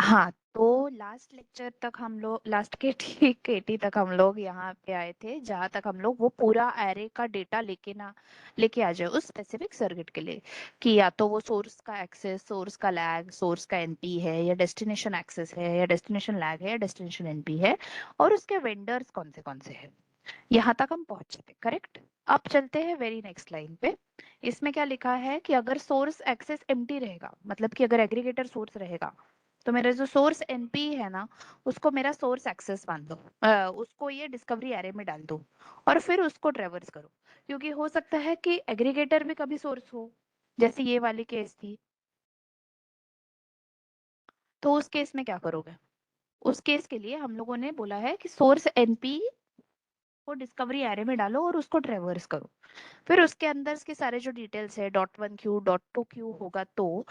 हाँ, तो last lecture तक हम लोग लास्ट केटी तक हम लोग यहाँ पे आए थे, जहाँ तक हम लोग वो पूरा एरे का डेटा लेके आ जाए उस स्पेसिफिक सर्किट के लिए, कि या तो वो सोर्स का एक्सेस, सोर्स का लैग, सोर्स का एनपी है, या डेस्टिनेशन एक्सेस है, या डेस्टिनेशन लैग है, या डेस्टिनेशन एनपी है, और उसके वेंडर्स कौन से हैं। यहाँ तक हम पहुंचे थे, करेक्ट। अब चलते हैं वेरी नेक्स्ट लाइन पे। इसमें क्या लिखा है कि अगर सोर्स एक्सेस एम्प्टी रहेगा, मतलब कि अगर एग्रीगेटर सोर्स रहेगा, तो मेरा जो सोर्स एनपी है ना, उसको मेरा सोर्स एक्सेस मान दो, उसको ये डिस्कवरी एरे में डाल दो, और फिर उसको ट्रेवर्स करो। क्योंकि हो सकता है कि एग्रीगेटर भी कभी सोर्स हो, जैसे ये वाली केस थी। तो उस केस में क्या करोगे? उस केस के लिए हम लोगों ने बोला है कि सोर्स एनपी को डिस्कवरी एरे में डालो और उसको ट्रेवर्स करो। फिर उसके अंदर के सारे जो डिटेल्स है, .1 क्यू .2 क्यू होगा तो,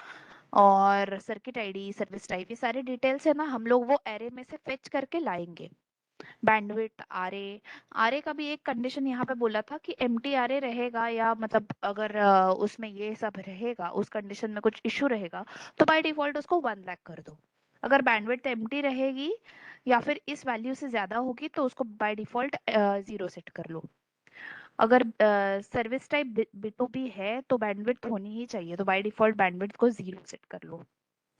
और सर्किट आईडी, सर्विस टाइप, ये सारे डिटेल्स है ना, हम लोग वो एरे में से फेच करके लाएंगे। बैंडविड्थ, आरए, आरए का भी एक कंडीशन यहाँ पे बोला था कि एम्प्टी आरए रहेगा, या मतलब अगर उसमें ये सब रहेगा, उस कंडीशन में कुछ इशू रहेगा, तो बाय डिफॉल्ट उसको 1 लाख कर दो। अगर बैंडविड्थ एम्प्टी रहेगी या फिर इस वैल्यू से ज्यादा होगी, तो उसको बाय डिफॉल्ट 0 सेट कर लो। अगर सर्विस टाइप B2B है तो बैंडविड्थ होनी ही चाहिए, तो बाय डिफॉल्ट बैंडविड्थ को 0 सेट कर लो।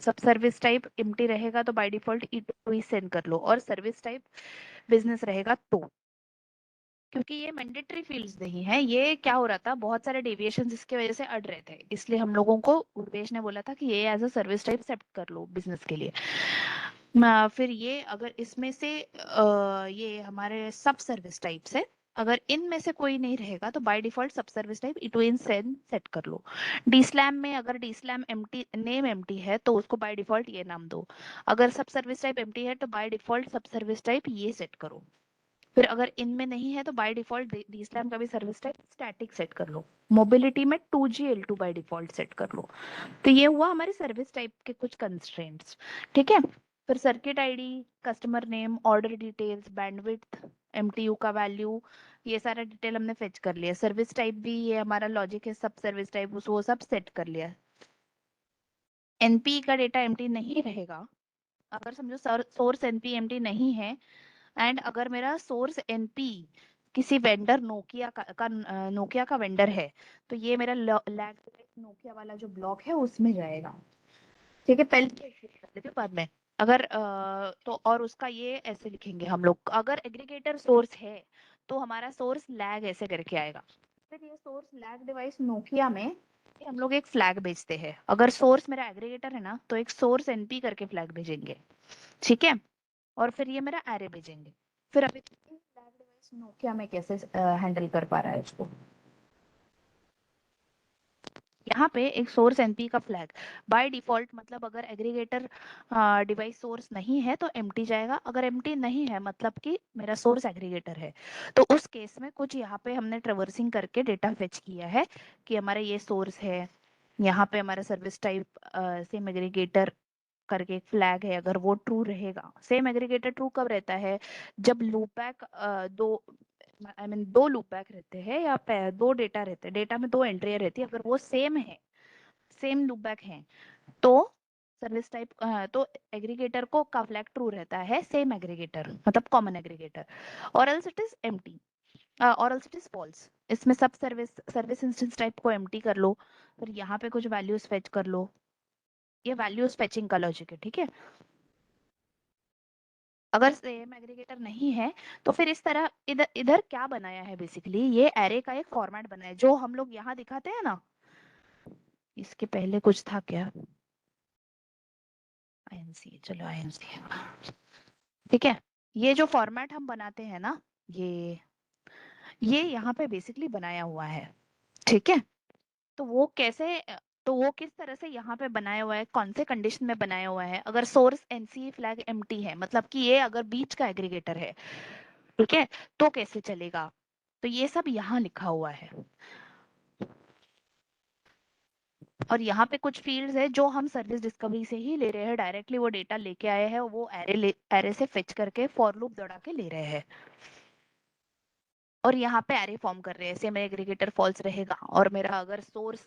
सब सर्विस टाइप एम्प्टी रहेगा तो by default E2 he send कर लो, और सर्विस टाइप बिजनेस रहेगा तो, क्योंकि ये मैंडेटरी फील्ड्स नहीं है। ये क्या हो रहा था, बहुत सारे डेविएशंस इसके वजह से अड़ रहे थे, इसलिए हम लोगों को उर्वेश ने बोला था कि ये as a service type set कर लो बिजनेस के लिए। फिर ये अगर इसमें से ये हमारे सब सर्विस टाइप्स है, अगर इनमें से कोई नहीं रहेगा तो बाय डिफॉल्ट सब सर्विस टाइप इटविन सेन सेट कर लो। डीस्लैम में अगर डीस्लैम एम्प्टी नेम एम्प्टी है तो उसको बाय डिफॉल्ट ये नाम दो। अगर सब सर्विस टाइप एम्प्टी है तो बाय डिफॉल्ट सब सर्विस टाइप ये सेट करो। फिर अगर इनमें नहीं है तो बाय डिफॉल्ट डीस्लैम का भी सर्विस टाइप स्टैटिक सेट कर लो। मोबिलिटी में 2G L2 by default set कर लो। तो ये हुआ हमारे सर्विस टाइप के कुछ कंस्ट्रेंट्स। ठीक है। फिर circuit ID, customer name, order details, bandwidth, MTU का वैल्यू, ये सारा डिटेल हमने फेच कर लिया। सर्विस टाइप भी ये हमारा लॉजिक है, सब सर्विस टाइप वो सब सेट कर लिया। एनपी का डेटा एम्प्टी नहीं रहेगा, अगर समझो सोर्स एनपी एम्प्टी नहीं है, एंड अगर मेरा सोर्स एनपी किसी वेंडर नोकिया का वेंडर है, तो ये मेरा लैग नोकिया वाला जो ब्लॉक है उसमें जाएगा। ठीक है, पहले तो explain कर लेते हैं, बाद में अगर तो और उसका ये ऐसे लिखेंगे हम लोग, अगर एग्रीगेटर सोर्स है तो हमारा सोर्स लैग ऐसे करके आएगा। फिर ये सोर्स लैग डिवाइस नोकिया में ये हम लोग एक फ्लैग भेजते हैं। अगर सोर्स मेरा एग्रीगेटर है ना, तो एक सोर्स एनपी करके फ्लैग भेजेंगे। ठीक है। और फिर ये मेरा एरे भेजेंगे। फिर अभी फ्लैग डिवाइस नोकिया में कैसे हैंडल कर पा रहा है उसको। यहाँ पे एक सोर्स एनपी का फ्लैग बाय डिफॉल्ट, मतलब अगर एग्रीगेटर डिवाइस सोर्स नहीं है तो एम्प्टी जाएगा, अगर एम्प्टी नहीं है मतलब कि मेरा सोर्स एग्रीगेटर है, तो उस केस में कुछ यहाँ पे हमने ट्रेवर्सिंग करके डेटा फेच किया है कि हमारा ये सोर्स है, यहाँ पे हमारा सर्विस टाइप सेम एग्रीगेटर करके एक फ्लैग है, अगर वो ट्रू रहेगा। सेम एग्रीगेटर ट्रू कब रहता है? जब लूपबैक दो दो लूपबैक रहते हैं, या दो डेटा रहते हैं, डेटा में दो एंट्रियां रहती है, अगर वो सेम है, सेम लूपबैक है, तो सर्विस टाइप तो एग्रीगेटर को का फ्लैग ट्रू रहता है, सेम एग्रीगेटर मतलब कॉमन एग्रीगेटर, और एल्स इट इज एम्प्टी, और एल्स इट इज फॉल्स। इसमें सब सर्विस इंस्टेंस टाइप को एम्प्टी कर लो, फिर यहाँ पे कुछ वैल्यूज फेच कर लो। ये वैल्यूज फेचिंग का लॉजिक है। ठीक है। अगर सेम एग्रीगेटर नहीं है तो फिर इस तरह इधर इधर क्या बनाया है, बेसिकली ये एरे का एक फॉर्मेट बनाया है जो हम लोग यहाँ दिखाते हैं ना। इसके पहले कुछ था क्या? आईएनसी, चलो आईएनसी। ठीक है। ये जो फॉर्मेट हम बनाते हैं ना, ये यहाँ पे बेसिकली बनाया हुआ है। ठीक है। तो वो कैसे, तो वो किस तरह से यहाँ पे बनाया हुआ है, कौन से कंडीशन में बनाया हुआ है? अगर सोर्स एनसी फ्लैग एम्प्टी है, मतलब कि ये अगर बीच का एग्रीगेटर है, ठीक है, तो कैसे चलेगा? तो ये सब यहाँ लिखा हुआ है। और यहाँ पे कुछ फील्ड्स है जो हम सर्विस डिस्कवरी से ही ले रहे हैं, डायरेक्टली वो डेटा लेके आए हैं, वो एरे से फेच करके फॉर लूप दौड़ा के ले रहे हैं। और यहाँ पे एरे फॉर्म कर रहे हैं, सेम एग्रीगेटर फॉल्स रहेगा, और मेरा अगर सोर्स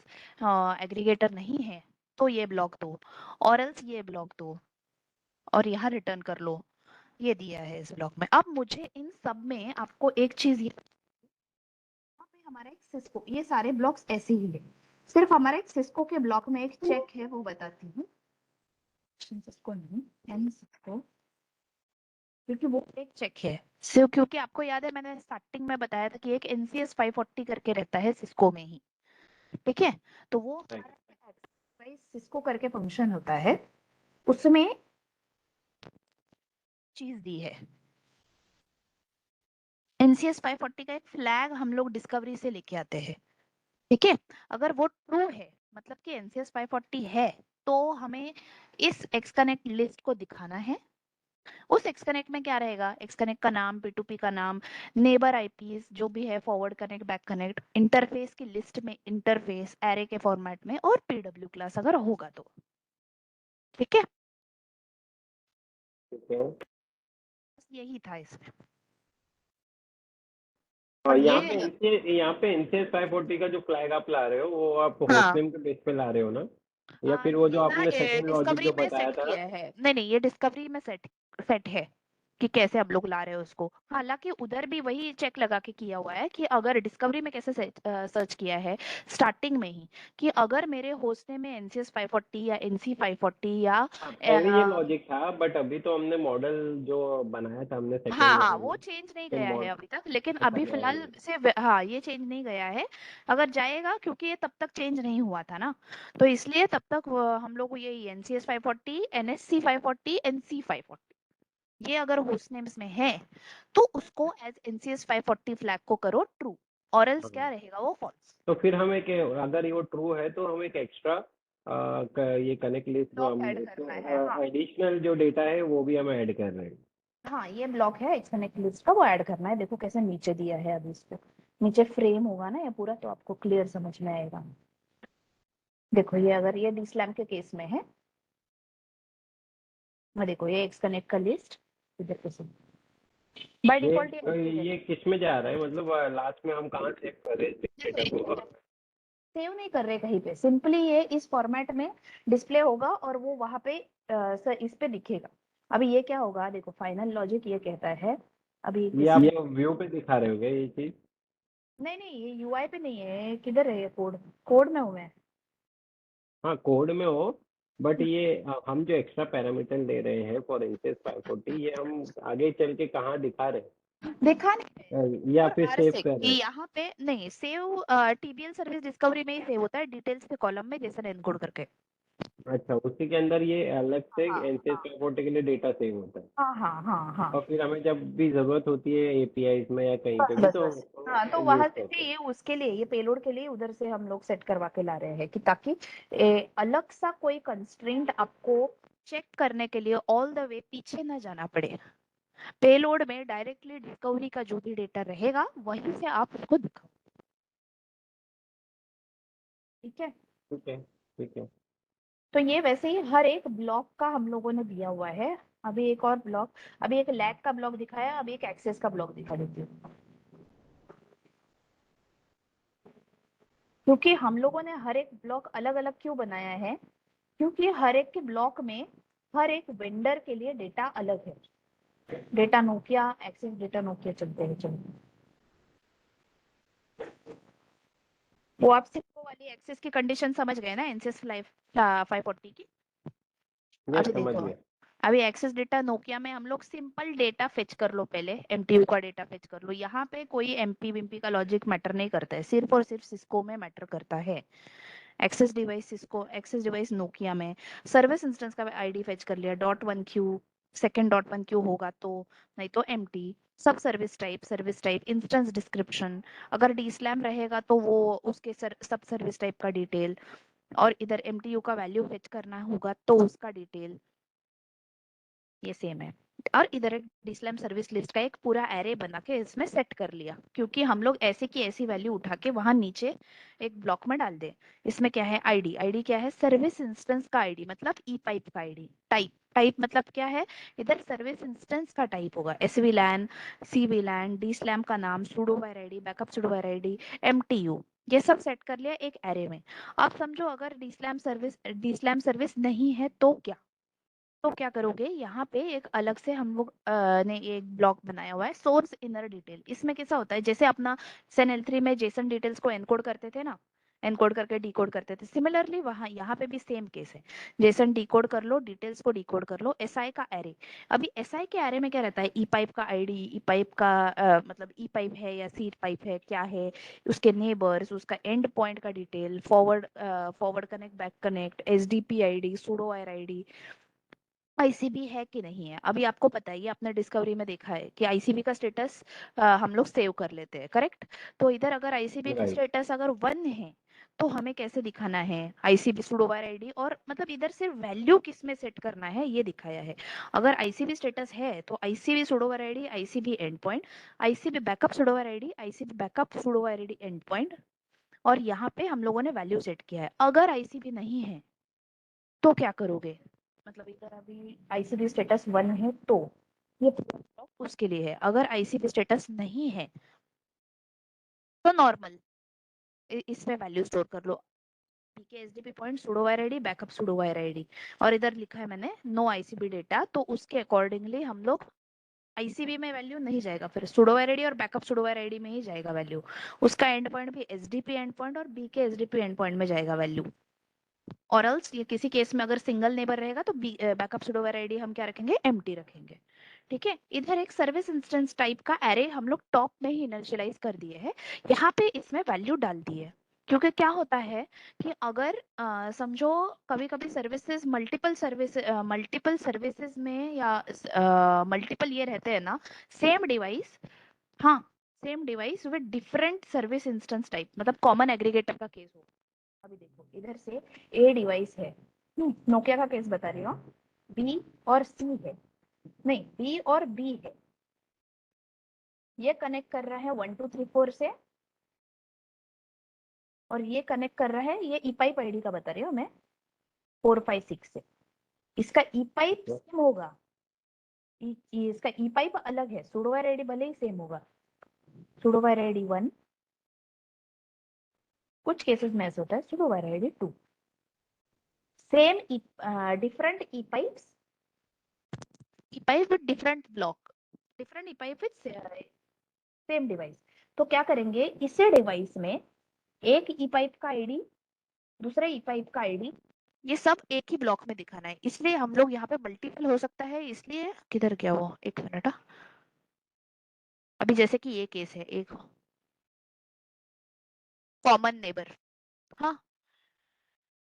एग्रीगेटर नहीं है तो ये ब्लॉक दो, और एल्स ये ब्लॉक दो। और यहाँ रिटर्न कर लो, ये दिया है इस ब्लॉक में। अब मुझे इन सब में आपको एक चीज, यहाँ पे हमारा एक सिस्को, ये सारे ब्लॉक्स ऐसे ही है, सिर्फ हमारा एक सिस्को के ब्लॉक में एक चेक है, वो बताती हूँ। सिस्को नहीं, एन सिस्को, क्योंकि वो एक चेक है। सिर्फ क्योंकि आपको याद है मैंने स्टार्टिंग में बताया था कि एक NCS 540 करके रहता है सिस्को में ही, ठीक है। तो वो सिस्को करके फंक्शन होता है, उसमें चीज दी है। NCS 540 का एक फ्लैग हम लोग डिस्कवरी से लेके आते हैं, ठीक है। अगर वो ट्रू है, मतलब कि NCS 540 है, तो हमें इस एक्सकनेक्ट लिस्ट को दिखाना है। उस एक्सकनेक्ट में क्या रहेगा, एक्सकनेक्ट का नाम, P2P का नाम, नेबर आईपीस जो भी है, forward connect, back connect, interface की लिस्ट में इंटरफेस एरे के फॉर्मेट में, और PW क्लास अगर होगा तो, ठीक है। ठीक है। यही था इसमें। और और यहाँ पे NCS 540 का जो फ्लैग आप ला रहे हो वो आप हाँ, होस्ट नेम के बेस पे ला रहे हो ना, या फिर वो जो ये ना आपने सेकंड लॉजिक डिस्कवरी जो में बताया सेट था? किया है, नहीं नहीं, ये डिस्कवरी में सेट सेट है कि कैसे आप लोग ला रहे हो उसको। हालांकि उधर भी वही चेक लगा के किया हुआ है कि अगर डिस्कवरी में कैसे सर्च किया है स्टार्टिंग में ही, कि अगर मेरे होस्टनेम में NCS 540 या NC 540 या हाँ, पहले ये लॉजिक था, बट अभी तो हमने मॉडल जो बनाया था हमने हाँ सेकंड हाँ, वाले वो में, चेंज नहीं तो गया है मॉडल अभी तक, लेकिन ऐसा अभी गया फिलहाल है। से हाँ, ये चेंज नहीं गया है। अगर जाएगा, क्योंकि ये तब तक चेंज नहीं हुआ था ना, तो इसलिए तब तक हम लोग ये NCS 540, NSC 540, NC 540, ये अगर होस्ट नेम्स में है तो उसको एज NCS 540 फ्लैग को करो ट्रू, और एल्स क्या हाँ, रहेगा, वो फॉल्स। तो फिर हमें अगर ये वो ट्रू है तो हम एक एक्स्ट्रा ये कनेक्ट लिस्ट ब्लॉक ऐड करना है, हाँ। एडिशनल जो डेटा है वो भी हम ऐड कर रहे हैं। हाँ, ये ब्लॉक है एक्सकनेक्ट लिस्ट का, वो ऐड करना है। देखो कैसे नीचे दिया है, अभी इसको नीचे फ्रेम होगा ना ये पूरा, तो आपको क्लियर समझ में आएगा। देखो ये अगर ये डीस्लैम के केस में है, मैं देखो ये एक्सकनेक्ट का लिस्ट इधर पे बाय ये डिफॉल्ट ये नीचे है। ये किस में जा रहा है, मतलब लास्ट में हम कहाँ सेव कर रहे हैं देखो डेटा को? सेव नहीं कर रहे कहीं पे, सिंपली ये इस फॉर्मेट में डिस्प्ले होगा और वो वहां पे सर इस पे दिखेगा। अभी ये क्या होगा, देखो फाइनल लॉजिक ये कहता है, अभी ये किसी आप ने, व्यू पे दिखा रहे हो क्या ये चीज? नहीं नहीं, ये UI पे नहीं है, किधर है ये कोड, कोड में हूँ मैं। हाँ, कोड में हो, बट ये हम जो एक्स्ट्रा पैरामीटर ले रहे हैं फॉर इंसेस 540, ये हम आगे चल के कहाँ दिखा रहे देखा नहीं है, हैं या और फिर सेव RSec कर कि रहे हैं? यहाँ पे नहीं सेव, TBL सर्विस डिस्कवरी में ही सेव होता है, डिटेल्स के कॉलम में जेसन एनकोड करके। अच्छा, उसी के अंदर ये अलग से हाँ इंसेस हाँ 540 के लिए डेटा सेव होता है, हाँ हाँ हाँ हाँ, और फिर हमें जब भी जरूरत होती है एपीआई में या कहीं बस पे भी बस तो बस। हाँ, तो यूज वहां से करते हैं। ये उसके लिए, ये पेलोड के लिए उधर से हम लोग सेट करवा के ला रहे हैं, कि ताकि अलग सा कोई कंस्ट्रेंट आपको चेक करने के लिए ऑल द वे पीछे ना जाना पड़े। पेलोड में डायरेक्टली डिस्कवरी का जो भी डेटा रहेगा वहीं से आप उसको दिखाओ, ठीक है। ठीक है, ठीक है। तो ये वैसे ही हर एक ब्लॉक का हम लोगों ने दिया हुआ है। अभी एक और ब्लॉक, अभी एक लैग का ब्लॉक दिखाया, अभी एक एक्सेस का ब्लॉक दिखा देती हूँ। क्योंकि हम लोगों ने हर एक ब्लॉक अलग अलग क्यों बनाया है, क्योंकि हर एक के ब्लॉक में हर एक वेंडर के लिए डेटा अलग है। Data Nokia, access data Nokia चलते हैं, चलो वो आप सिर्फ वो वाली एक्सेस की कंडीशन समझ गए ना, एनसेस 540 की। यस, अभी समझ देखो, गया। अभी एक्सेस डेटा नोकिया में हम लोग सिंपल डेटा फेच कर लो, पहले MTU का डेटा फेच कर लो। यहाँ पे कोई MP विम्पी का लॉजिक मैटर नहीं करता है, सिर्फ और सिर्फ सिस्को में मैटर करता है। Access device Cisco, access device Nokia में, सर्विस इंस्टेंस का आईडी फेच कर लिया, .1q, सेकंड .1q होगा तो, नहीं तो MT, सब सर्विस टाइप, इंस्टेंस डिस्क्रिप्शन, अगर डीस्लैम रहेगा तो वो उसके सब सर्विस टाइप का डिटेल, और इधर MTU का वैल्यू फेच करना होगा तो उसका डिटेल, ये सेम है। और इधर एक डीस्लैम सर्विस लिस्ट का एक पूरा एरे बना के इसमें सेट कर लिया, क्योंकि हम लोग ऐसे की ऐसी वैल्यू उठा के वहां नीचे एक ब्लॉक में डाल दे। इसमें क्या है, आईडी, आईडी क्या है, सर्विस इंस्टेंस का आईडी, मतलब ई पाइप का आईडी। टाइप, टाइप मतलब क्या है, इधर सर्विस इंस्टेंस का टाइप होगा, SVLAN, CVLAN, डीस्लैम का नाम, sudo var id, backup sudo var id, MTU, ये सब सेट कर लिया एक एरे में। अब समझो अगर डीस्लैम सर्विस नहीं है तो क्या, तो क्या करोगे, यहाँ पे एक अलग से हम लोग ने एक ब्लॉक बनाया हुआ है सोर्स इनर डिटेल। इसमें कैसा होता है, जैसे अपना SNL3 में जेसन डिटेल्स को एनकोड करते थे ना, एनकोड करके डिकोड करते थे, सिमिलरली वहां यहाँ पे भी सेम केस है। जेसन डिकोड कर लो, डिटेल्स को डिकोड कर लो, एसआई का एरे। अभी एसआई के एरे में क्या रहता है, ई पाइप का आईडी, ई पाइप का मतलब ई पाइप है या सी पाइप है, क्या है, उसके नेबर्स, उसका एंड पॉइंट का detail, forward forward connect, back connect, SDP ID, pseudo wire ID, ICB है कि नहीं है। अभी आपको पता है, ये आपने डिस्कवरी में देखा है कि आईसीबी का स्टेटस हम लोग सेव कर लेते हैं, करेक्ट। तो इधर अगर आईसीबी का राइट। स्टेटस अगर 1 है तो हमें कैसे दिखाना है, आईसीबी सुडो वायर आईडी, और मतलब इधर सिर्फ वैल्यू किस में सेट करना है ये दिखाया है। अगर आईसीबी स्टेटस है तो ICB pseudo wire ID, ICB end point, ICB backup pseudo wire ID, ICB backup pseudo wire ID end point, और यहाँ पे हम लोगों ने वैल्यू सेट किया है। अगर आईसीबी नहीं है तो क्या करोगे, मतलब इधर अभी आईसीबी स्टेटस 1 है तो ये ब्लॉक उसके लिए है। अगर आईसीबी स्टेटस नहीं है तो नॉर्मल इसमें वैल्यू स्टोर कर लो, PK SDP point pseudo wire ID, backup pseudo wire ID, और इधर लिखा है मैंने नो आईसीबी डेटा, तो उसके अकॉर्डिंगली हम लोग आईसीबी में वैल्यू नहीं जाएगा, फिर सुडो वायर आईडी और बैकअप सुडो वायर आईडी में ही जाएगा वैल्यू। उसका एंड पॉइंट भी एसडीपी एंड पॉइंट और बीके एसडीपी एंड पॉइंट में जाएगा वैल्यू। और एल्स ये किसी केस में अगर सिंगल नेबर रहेगा तो बैकअप सुडोवेयर आईडी हम क्या रखेंगे, एम्प्टी रखेंगे। ठीक है, इधर एक सर्विस इंस्टेंस टाइप का एरे हम लोग टॉप में ही इनिशियलाइज कर दिए हैं, यहाँ पे इसमें वैल्यू डाल दी है। क्योंकि क्या होता है कि अगर समझो कभी कभी सर्विसेज मल्टीपल सर्विसेज में या मल्टीपल ये रहते हैं ना, सेम डिवाइस, हाँ same device with different service instance type, मतलब कॉमन एग्रीगेटर का केस हो। अभी देखो इधर से ए डिवाइस है, नोकिया का केस बता रही हूँ, बी और सी है, नहीं बी और बी है, ये कनेक्ट कर रहा है 1 2 3 4 से, और ये कनेक्ट कर रहा है, ये ई पाइप आईडी का बता रही हूँ मैं, 4 5 6 से। इसका ई पाइप सेम होगा, इसका ई पाइप अलग है, सुडो वायर आईडी भले ही सेम होगा, सुडो वायर आईडी 1, कुछ केसेस में ऐसा होता है pseudo wire ID 2, same different E pipes, E pipe with different block, different E pipe with same device. तो क्या करेंगे, इसे डिवाइस में एक ई पाइप का आईडी, दूसरे ई पाइप का आईडी, ये सब एक ही ब्लॉक में दिखाना है। इसलिए हम लोग यहाँ पे मल्टीपल हो सकता है, इसलिए किधर क्या वो, एक मिनट। अभी जैसे कि ये केस है, एक कॉमन नेबर, हाँ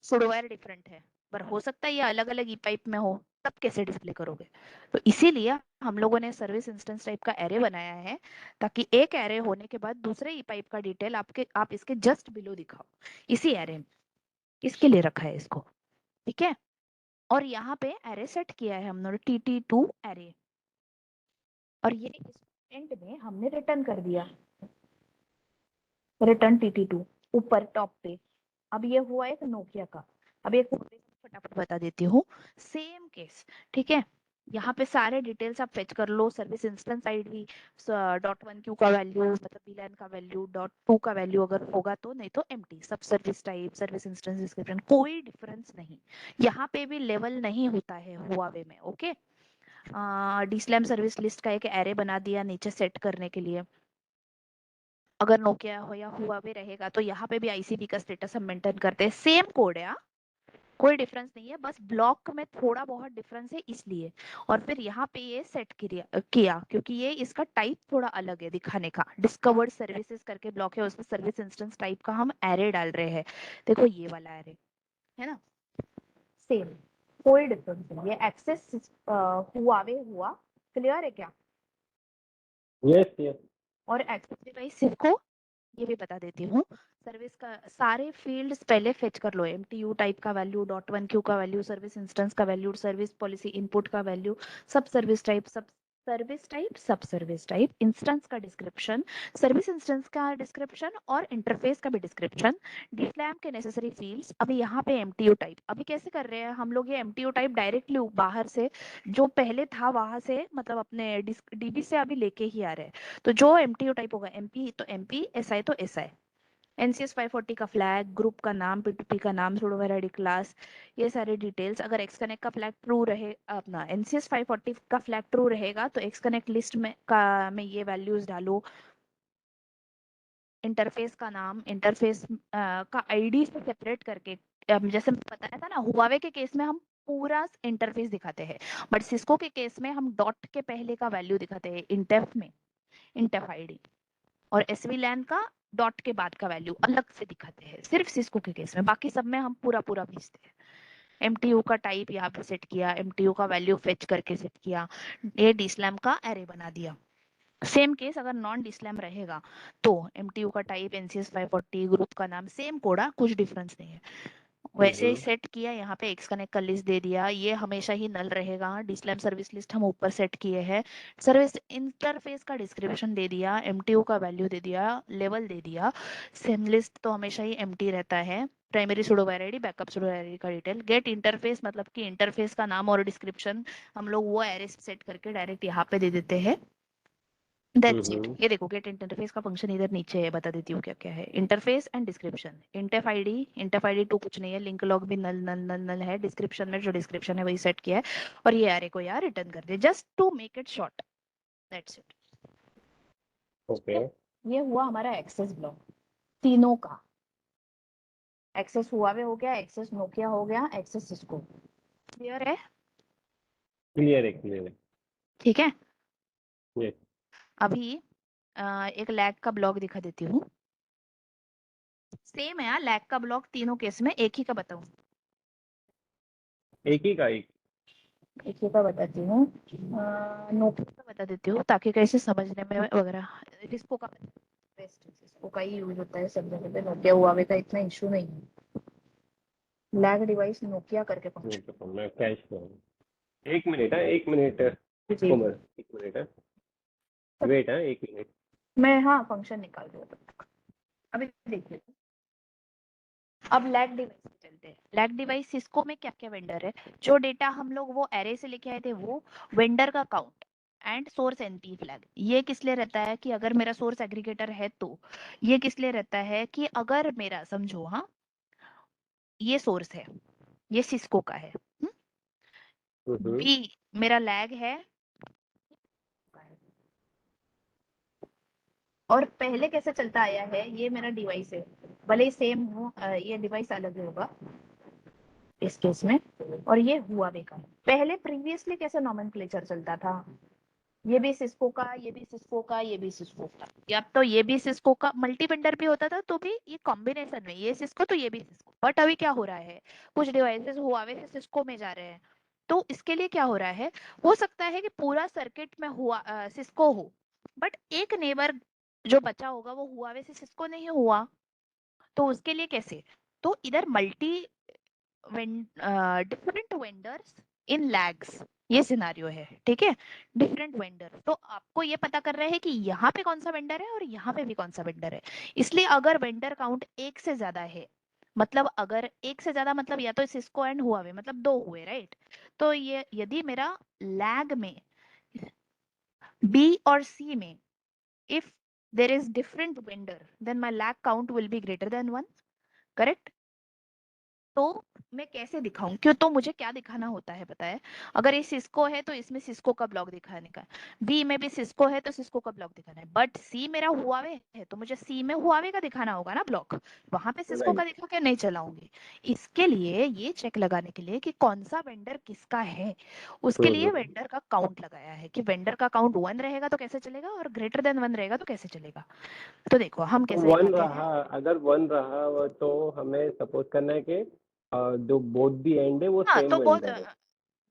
सुडोवायर डिफरेंट है, पर हो सकता है ये अलग अलग ई पाइप में हो, तब कैसे डिस्प्ले करोगे। तो इसीलिए हम लोगों ने सर्विस इंस्टेंस टाइप का एरे बनाया है, ताकि एक एरे होने के बाद दूसरे ई पाइप का डिटेल आप इसके जस्ट बिलो दिखाओ इसी एरे में, इसके लिए रखा है इसको। ठीक है, और यहाँ पे एरे सेट किया है हमने TT2 एरे, और ये इस एंड में हमने रिटर्न कर दिया, रिटर्न TT2 ऊपर टॉप पे। अब ये हुआ एक नोकिया का। अब एक फटाफट बता देती हूँ, सेम केस। ठीक है, यहाँ पे सारे डिटेल्स आप फेच कर लो, सर्विस इंस्टेंस आईडी, .1Q का वैल्यू, मतलब VLAN का वैल्यू, .2 का वैल्यू अगर होगा तो, नहीं तो एम्प्टी, सब service type, service instance description, कोई डिफरेंस नहीं। यहाँ पे भी लेवल नहीं होता है हुआवे में। ओके, डीस्लैम सर्विस लिस्ट का एक एरे बना दिया नीचे सेट करने के लिए। अगर नोकिया हो या हुआवे रहेगा तो यहाँ पे भी आईसीबी का स्टेटस हम मेंटेन करते हैं, सेम कोड है, कोई डिफरेंस नहीं है, बस ब्लॉक में थोड़ा बहुत डिफरेंस है इसलिए। और फिर यहाँ पे ये सेट किया क्योंकि ये इसका टाइप थोड़ा अलग है दिखाने का, डिस्कवर्ड सर्विसेज करके ब्लॉक है, उसमें सर्विस इंस्टेंस टाइप का हम एरे डाल रहे हैं। देखो ये वाला एरे है ना, सेम, कोई डिफरेंस नहीं, ये एक्सेस हुआवे हुआ, क्लियर है क्या। Yes yes. और एक्सेस डिवाइस को ये भी बता देती हूँ, सर्विस का सारे फील्ड्स पहले फेच कर लो, MTU टाइप का वैल्यू, .1Q का वैल्यू, सर्विस इंस्टेंस का वैल्यू, सर्विस पॉलिसी इनपुट का वैल्यू, सब सर्विस टाइप, सब सर्विस टाइप, इंस्टेंस का डिस्क्रिप्शन, सर्विस इंस्टेंस का डिस्क्रिप्शन और इंटरफेस का भी डिस्क्रिप्शन, डीस्लैम के नेसेसरी फील्ड्स। अभी यहाँ पे MTU टाइप, अभी कैसे कर रहे हैं हम लोग, ये MTU टाइप डायरेक्टली बाहर से जो पहले था वहां से, मतलब अपने DB से अभी लेके ही आ रहे हैं। तो जो MTU टाइप होगा MP तो MP, SI तो SI, NCS 540 का फ्लैग, ग्रुप का नाम, P2P का नाम, सुडो आईडी क्लास, ये सारे डिटेल्स। अगर XConnect का फ्लैग ट्रू रहे, अपना NCS 540 का फ्लैग ट्रू रहेगा तो XConnect लिस्ट में ये वैल्यूज डालो। इंटरफेस का नाम, इंटरफेस का आईडी से सेपरेट करके, जैसे बताया था ना, हुआवे के केस में हम पूरा इंटरफेस दिखाते हैं, बट सिस्को के केस में हम डॉट के पहले का वैल्यू दिखाते हैं इंटेफ में, इंटेफ आईडी, और एसवी लैन का डॉट के बाद का वैल्यू अलग से दिखाते हैं सिर्फ सिस्को के केस में। बाकी सब में हम पूरा पूरा भेजते हैं। एमटीयू का टाइप यहाँ पे सेट किया, एमटीयू का वैल्यू फेच करके सेट किया, ये डीस्लैम का एरे बना दिया। सेम केस अगर नॉन डिस्लैम रहेगा तो एमटीयू का टाइप, एनसीएस 540, ग्रुप का नाम सेम कोड़ा, कुछ डिफरेंस नहीं है। वैसे ही सेट किया, यहाँ पे XConnect का लिस्ट दे दिया, ये हमेशा ही नल रहेगा। डिस्लैम सर्विस लिस्ट हम ऊपर सेट किए हैं। सर्विस इंटरफेस का डिस्क्रिप्शन दे दिया, एमटीयू का वैल्यू दे दिया, लेवल दे दिया। सेम लिस्ट तो हमेशा ही एम्प्टी रहता है। Primary pseudo ID, backup pseudo ID का डिटेल, गेट इंटरफेस मतलब कि इंटरफेस का नाम और डिस्क्रिप्शन हम लोग वो एरे सेट करके डायरेक्ट यहाँ पे दे देते हैं। That's it. ये देखो गेट इंटरफेस का फंक्शन इधर नीचे है, बता देती हूँ क्या क्या है। Interface and description, intf ID two कुछ नहीं है, लिंक लॉग भी नल नल नल नल है, डिस्क्रिप्शन में जो डिस्क्रिप्शन है वही सेट किया है, और ये एरे को यार रिटर्न कर दिया, just to make it short. That's it. Okay, ये हुआ हमारा एक्सेस ब्लॉक तीनों का। एक्सेस हुआवे हो गया, एक्सेस नोकिया हो गया, एक्सेस सिस्को। क्लियर है? क्लियर है, क्लियर है। ठीक है। ये अभी एक लैग का ब्लॉक दिखा देती हूँ। सेम है यार, लैग का ब्लॉक तीनों केस में एक ही का बताऊँ। एक ही का एक। एक ही का बताती हूँ, नोकिया का बता देती हूँ ताकि कैसे समझने में वगैरह। डिस्को का बेस्ट, डिस्को का ही यूज होता है सब जगह पे, नोकिया हुआवे का इतना इशू नहीं है। लैग डिवाइस नोकिया करके फंक्शन। तो मैं कैश करूँ। एक मिनट है, एक मिनट जी कोमल, एक मिनट है, वेट है, एक मिनट। मैं, हाँ, फंक्शन निकाल दूँ अभी। देखिए अब लैग डिवाइस पे चलते हैं। लैग डिवाइस सिस्को में क्या क्या वेंडर है, जो डेटा हम लोग वो एरे से लेके आए थे, वो वेंडर का count and source NP flag. ये किस लिए रहता है कि अगर मेरा सोर्स एग्रीगेटर है तो, ये किस लिए रहता है कि अगर मेरा, समझो, हाँ, ये सोर्स है, ये सिस्को का है, बी मेरा लैग है, और पहले कैसे चलता आया है, ये मेरा डिवाइस है, भले ही सेम हो, ये डिवाइस अलग होगा इस केस में, और ये हुआवे का है। पहले प्रीवियसली कैसे नॉमेनक्लेचर चलता था, ये भी सिस्को का, ये भी सिस्को का, ये भी सिस्को का, या तो ये भी सिस्को का, मल्टी वेंडर भी होता था तो भी ये कॉम्बिनेशन में, ये सिस्को तो ये भी सिस्को। बट अभी क्या हो रहा है, कुछ डिवाइसेस हुआवे से सिस्को में जा रहे हैं, तो इसके लिए क्या हो रहा है, हो सकता है कि पूरा सर्किट में हुआ सिस्को हो, बट एक नेबर जो बचा होगा वो हुआवे से सिस्को नहीं हुआ, तो उसके लिए कैसे, तो इधर मल्टी डिफरेंट वेंडर्स इन लैग्स, ये सिनारियो है। ठीक है, डिफरेंट वेंडर, तो आपको ये पता कर रहे हैं कि यहाँ पे कौन सा वेंडर है और यहाँ पे भी कौन सा वेंडर है। इसलिए अगर वेंडर काउंट एक से ज्यादा है, मतलब अगर एक से ज्यादा मतलब या तो सिस्को एंड हुआवे मतलब दो हुए, राइट, तो ये यदि मेरा लैग में बी और सी में if there is different vendor then my lag count will be greater than 1, correct. तो मैं कैसे दिखाऊं, क्यों, तो मुझे क्या दिखाना होता है पता है, अगर ये सिस्को है तो इसमें सिस्को का ब्लॉक दिखाने का, बी में भी सिस्को है तो सिस्को का ब्लॉक दिखाना है, बट सी मेरा हुआवे है तो मुझे सी में हुआवे का दिखाना होगा ना ब्लॉक, वहां पे सिस्को का राइट। दिखा के नहीं चलाऊंगी। इसके लिए ये चेक लगाने के लिए कि कौन सा वेंडर किसका है, उसके लिए वेंडर का काउंट लगाया है कि वेंडर का काउंट 1 रहेगा तो कैसे चलेगा और ग्रेटर देन 1 रहेगा तो कैसे चलेगा। तो देखो हम तो कैसे वन दिखाते हैं। रहा, अगर वन रहा तो हमें सपोज करना है कि जो बोथ दी एंड है वो हाँ, सेम तो वेंडर है।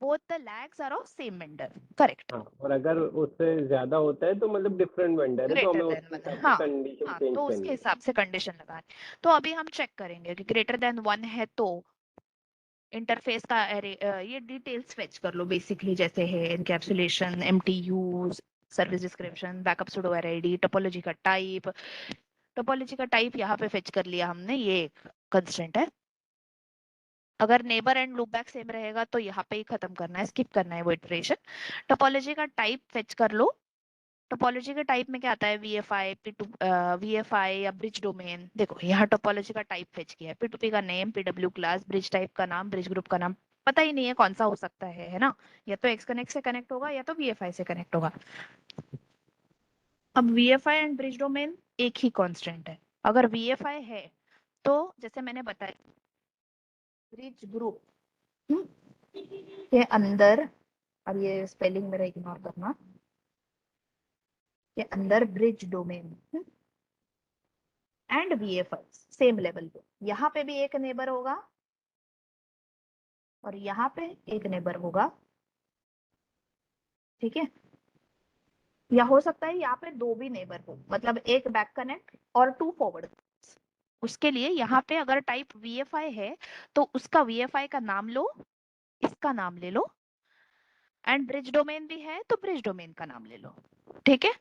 both the lags are of same vendor, correct, हाँ, और अगर उससे ज्यादा होता है तो मतलब डिफरेंट वेंडर है, तो greater हमें than उसके 1, हिसाब से हाँ। कंडीशन हाँ, चेंज तो उसके करनी है। हिसाब से कंडीशन लगाने। तो अभी हम चेक करेंगे कि ग्रेटर देन 1 है तो इंटरफेस का एरे, ये डिटेल्स फेच कर लो बेसिकली, जैसे है encapsulation, MTU, service description, backup pseudo ID, topology का टाइप। टोपोलॉजी का टाइप यहाँ पे फेच कर लिया हमने, ये एक कंस्ट्रेंट है। अगर नेबर एंड लूपबैक सेम रहेगा तो यहाँ पे ही खत्म करना है, स्किप करना है वो इटरेशन। टोपोलॉजी का टाइप फेच कर लो, टोपोलॉजी के टाइप में क्या आता है, वीएफआई, वीएफआई या ब्रिज डोमेन। देखो यहाँ टोपोलॉजी का टाइप फेच किया है, पी2पी का name, PW class, bridge type का नाम, ब्रिज ग्रुप का नाम, पता ही नहीं है कौन सा हो सकता है ना, या तो एक्स कनेक्ट से कनेक्ट होगा या तो वीएफआई से कनेक्ट होगा। अब वीएफआई एंड ब्रिज डोमेन एक ही कांस्टेंट है। अगर वीएफआई है तो जैसे मैंने बताया ब्रिज ग्रुप के अंदर, अब ये स्पेलिंग मेरा इग्नोर करना, के अंदर bridge domain and VFI same level पे, यहाँ पे भी एक नेबर होगा और यहाँ पे एक नेबर होगा, ठीक है। या हो सकता है यहाँ पे दो भी नेबर हो, मतलब एक बैक कनेक्ट और टू फॉरवर्ड। उसके लिए यहाँ पे अगर टाइप वीएफआई है तो उसका वीएफआई का नाम लो, इसका नाम ले लो, एंड ब्रिज डोमेन भी है तो ब्रिज डोमेन का नाम ले लो, ठीक है।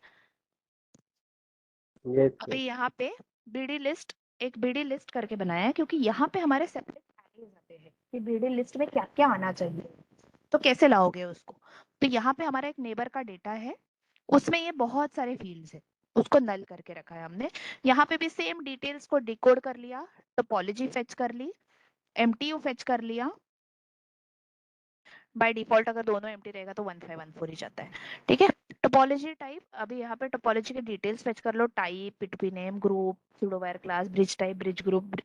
यस अभी यहाँ पे बीडी लिस्ट, एक बीडी लिस्ट करके बनाया है क्योंकि यहाँ पे हमारे सेपरेट एरेज आते हैं कि बीडी लिस्ट में क्या क्या आना चाहिए, तो कैसे लाओगे उसको। तो यहाँ पे हमारा एक नेबर का डेटा है, उसमें ये बहुत सारे फील्ड्स है, उसको नल करके रखा है हमने। यहाँ पे भी सेम डिटेल्स को डिकोड कर लिया, टोपोलॉजी फेच कर ली, एमटीयू फेच कर लिया। बाय डिफॉल्ट अगर दोनों एम्प्टी रहेगा तो 1514 ही जाता है, ठीक है। टोपोलॉजी टाइप, अभी यहाँ पे टोपोलॉजी के डिटेल्स फेच कर लो, टाइप, पी2पी name, group, pseudowire class, bridge type, bridge group,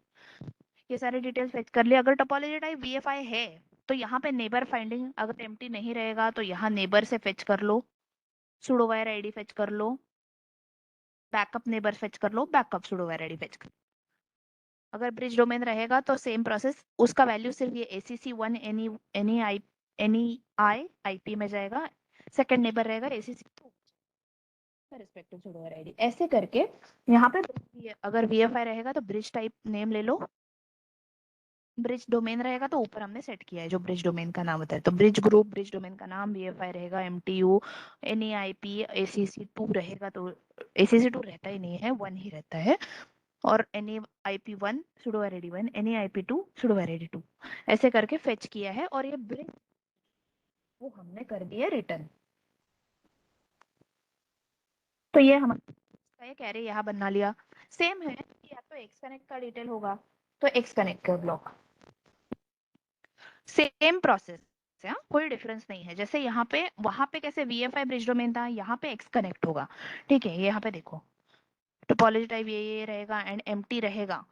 ये सारे डिटेल्स फेच कर लिया। अगर टोपोलॉजी टाइप वीएफआई है तो यहाँ पे नेबर फाइंडिंग, अगर एम्प्टी नहीं रहेगा तो यहाँ नेबर से फेच कर लो, सुडोवायर आईडी फेच कर लो, बैकअप नेबर फेच कर लो, बैकअप सुडोवायर आईडी फेच कर लो। अगर ब्रिज डोमेन रहेगा तो सेम प्रोसेस, उसका वैल्यू सिर्फ ये ACC1 एनी आईपी में जाएगा, सेकंड नेबर रहेगा ACC2 रिस्पेक्टिव सुडोवायर आईडी, ऐसे करके। यहाँ पे अगर वीएफआई रहेगा तो ब्रिज टाइप नेम ले लो, ब्रिज डोमेन रहेगा तो ऊपर हमने सेट किया है जो ब्रिज डोमेन का नाम होता है, तो ब्रिज ग्रुप ब्रिज डोमेन का नाम, वीएफआई रहेगा एमटीयू, एनईआईपी, ACC2 रहेगा तो ACC2 रहता ही नहीं है, 1 ही रहता है, और NEIP1 sudoRD1, NEIP2 sudoRD2, ऐसे करके फेच किया है और ये ब्रिज वो हमने कर दिया रिटर्न। तो ये हमारा एक एरे यहाँ बना लिया, सेम है, या तो एक्स कनेक्ट का डिटेल होगा तो एक्स कनेक्ट का ब्लॉक, सेम प्रोसेस है, कोई डिफरेंस नहीं है। जैसे यहाँ पे वहां पे कैसे वीएफआई ब्रिज डोमेन था, यहाँ पे एक्स कनेक्ट होगा, ठीक है। यहाँ पे देखो टोपोलॉजी टाइप ये रहेगा एंड एम्प्टी रहेगा।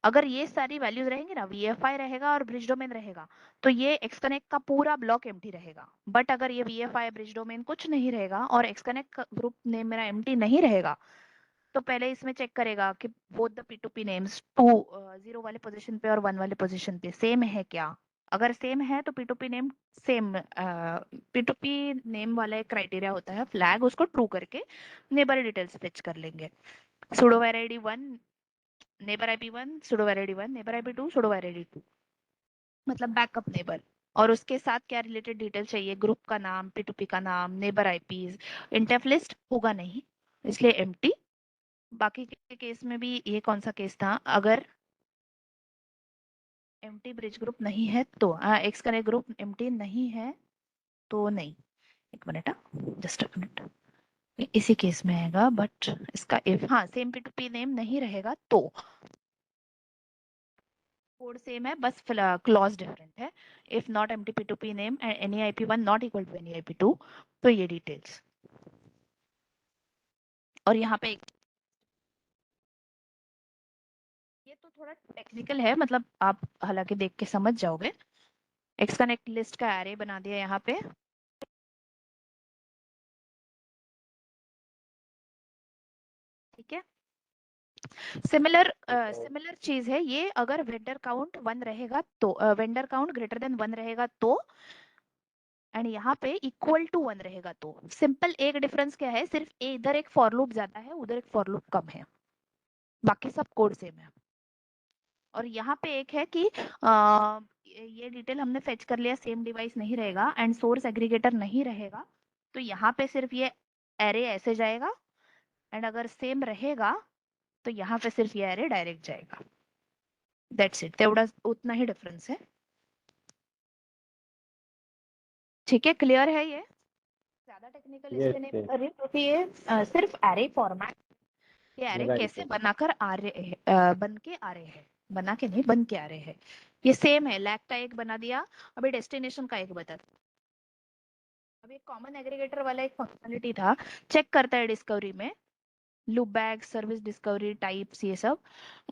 अगर ये सारी वैल्यूज रहेंगी ना, वीएफआई रहेगा और ब्रिज डोमेन रहेगा, तो ये एक्स कनेक्ट का पूरा ब्लॉक एम्प्टी रहेगा। बट अगर ये वीएफआई ब्रिज डोमेन कुछ नहीं रहेगा और एक्स कनेक्ट ग्रुप नेम मेरा एम्प्टी नहीं रहेगा, तो पहले इसमें चेक करेगा कि बोथ द पी2पी नेम्स 0 वाले पोजीशन पे और 1 वाले पोजीशन पे सेम है क्या। अगर सेम है तो पी2पी नेम सेम, पी2पी नेम वाला एक क्राइटेरिया होता है फ्लैग, उसको ट्रू करके नेबर डिटेल्स फेच कर लेंगे। sudo var id1 neighbour IP1 sudo var id1 neighbour IP2 sudo var id2, मतलब बैकअप नेबर। और उसके साथ क्या रिलेटेड डिटेल चाहिए, ग्रुप का नाम, पी2पी का नाम, नेबर आईपीज, इंटेफ लिस्ट होगा नहीं इसलिए एम्प्टी। बाकी के केस में भी ये कौन सा केस था, अगर एम्प्टी ब्रिज ग्रुप नहीं है तो एक्स कनेक्ट ग्रुप एम्प्टी नहीं है तो नहीं। एक मिनट, जस्ट अ मिनट, इसी केस में आएगा, बट इसका इफ हाँ सेम पी2पी नेम नहीं रहेगा तो कोड सेम है, बस क्लॉज डिफरेंट है। इफ नॉट एम्प्टी पी2पी name and any IP1 not equal to any IP2, तो ये डिटेल्स। और यहाँ पे ये तो थोड़ा टेक्निकल है, मतलब आप हालांकि देख के समझ जाओगे। एक्स कनेक्ट लिस्ट का एरे बना दिया यहाँ पे, ठीक है। सिमिलर चीज है ये, अगर वेंडर काउंट 1 रहेगा तो वेंडर काउंट ग्रेटर देन 1 रहेगा तो, एंड यहाँ पे इक्वल टू 1 रहेगा तो। सिंपल एक डिफरेंस क्या है, सिर्फ इधर एक फॉर लूप ज्यादा है, उधर एक फॉर लूप कम है, बाकी सब कोड सेम है। और यहाँ पे एक है कि ये डिटेल हमने फेच कर लिया, सेम डिवाइस नहीं रहेगा एंड सोर्स एग्रीगेटर नहीं रहेगा, तो यहाँ पे सिर्फ ये एरे ऐसे जाएगा, एंड अगर सेम रहेगा तो यहाँ पे सिर्फ ये एरे डायरेक्ट जाएगा। दैट्स इट, तेवढा उतना ही डिफरेंस है, ठीक है। क्लियर है ये, ज्यादा टेक्निकल यस इसलिए नहीं यस कर रही हूँ क्योंकि ये सिर्फ एरे फॉर्मेट, ये एरे कैसे राइट। बनाकर आ रहे हैं, बन के आ रहे हैं, बना के नहीं बन के आ रहे हैं, ये सेम है। लैग का एक बना दिया, अभी डेस्टिनेशन का एक बता। अभी एक कॉमन एग्रीगेटर वाला एक फंक्शनलिटी था, चेक करता है डिस्कवरी में, loop bag, service discovery types, ये सब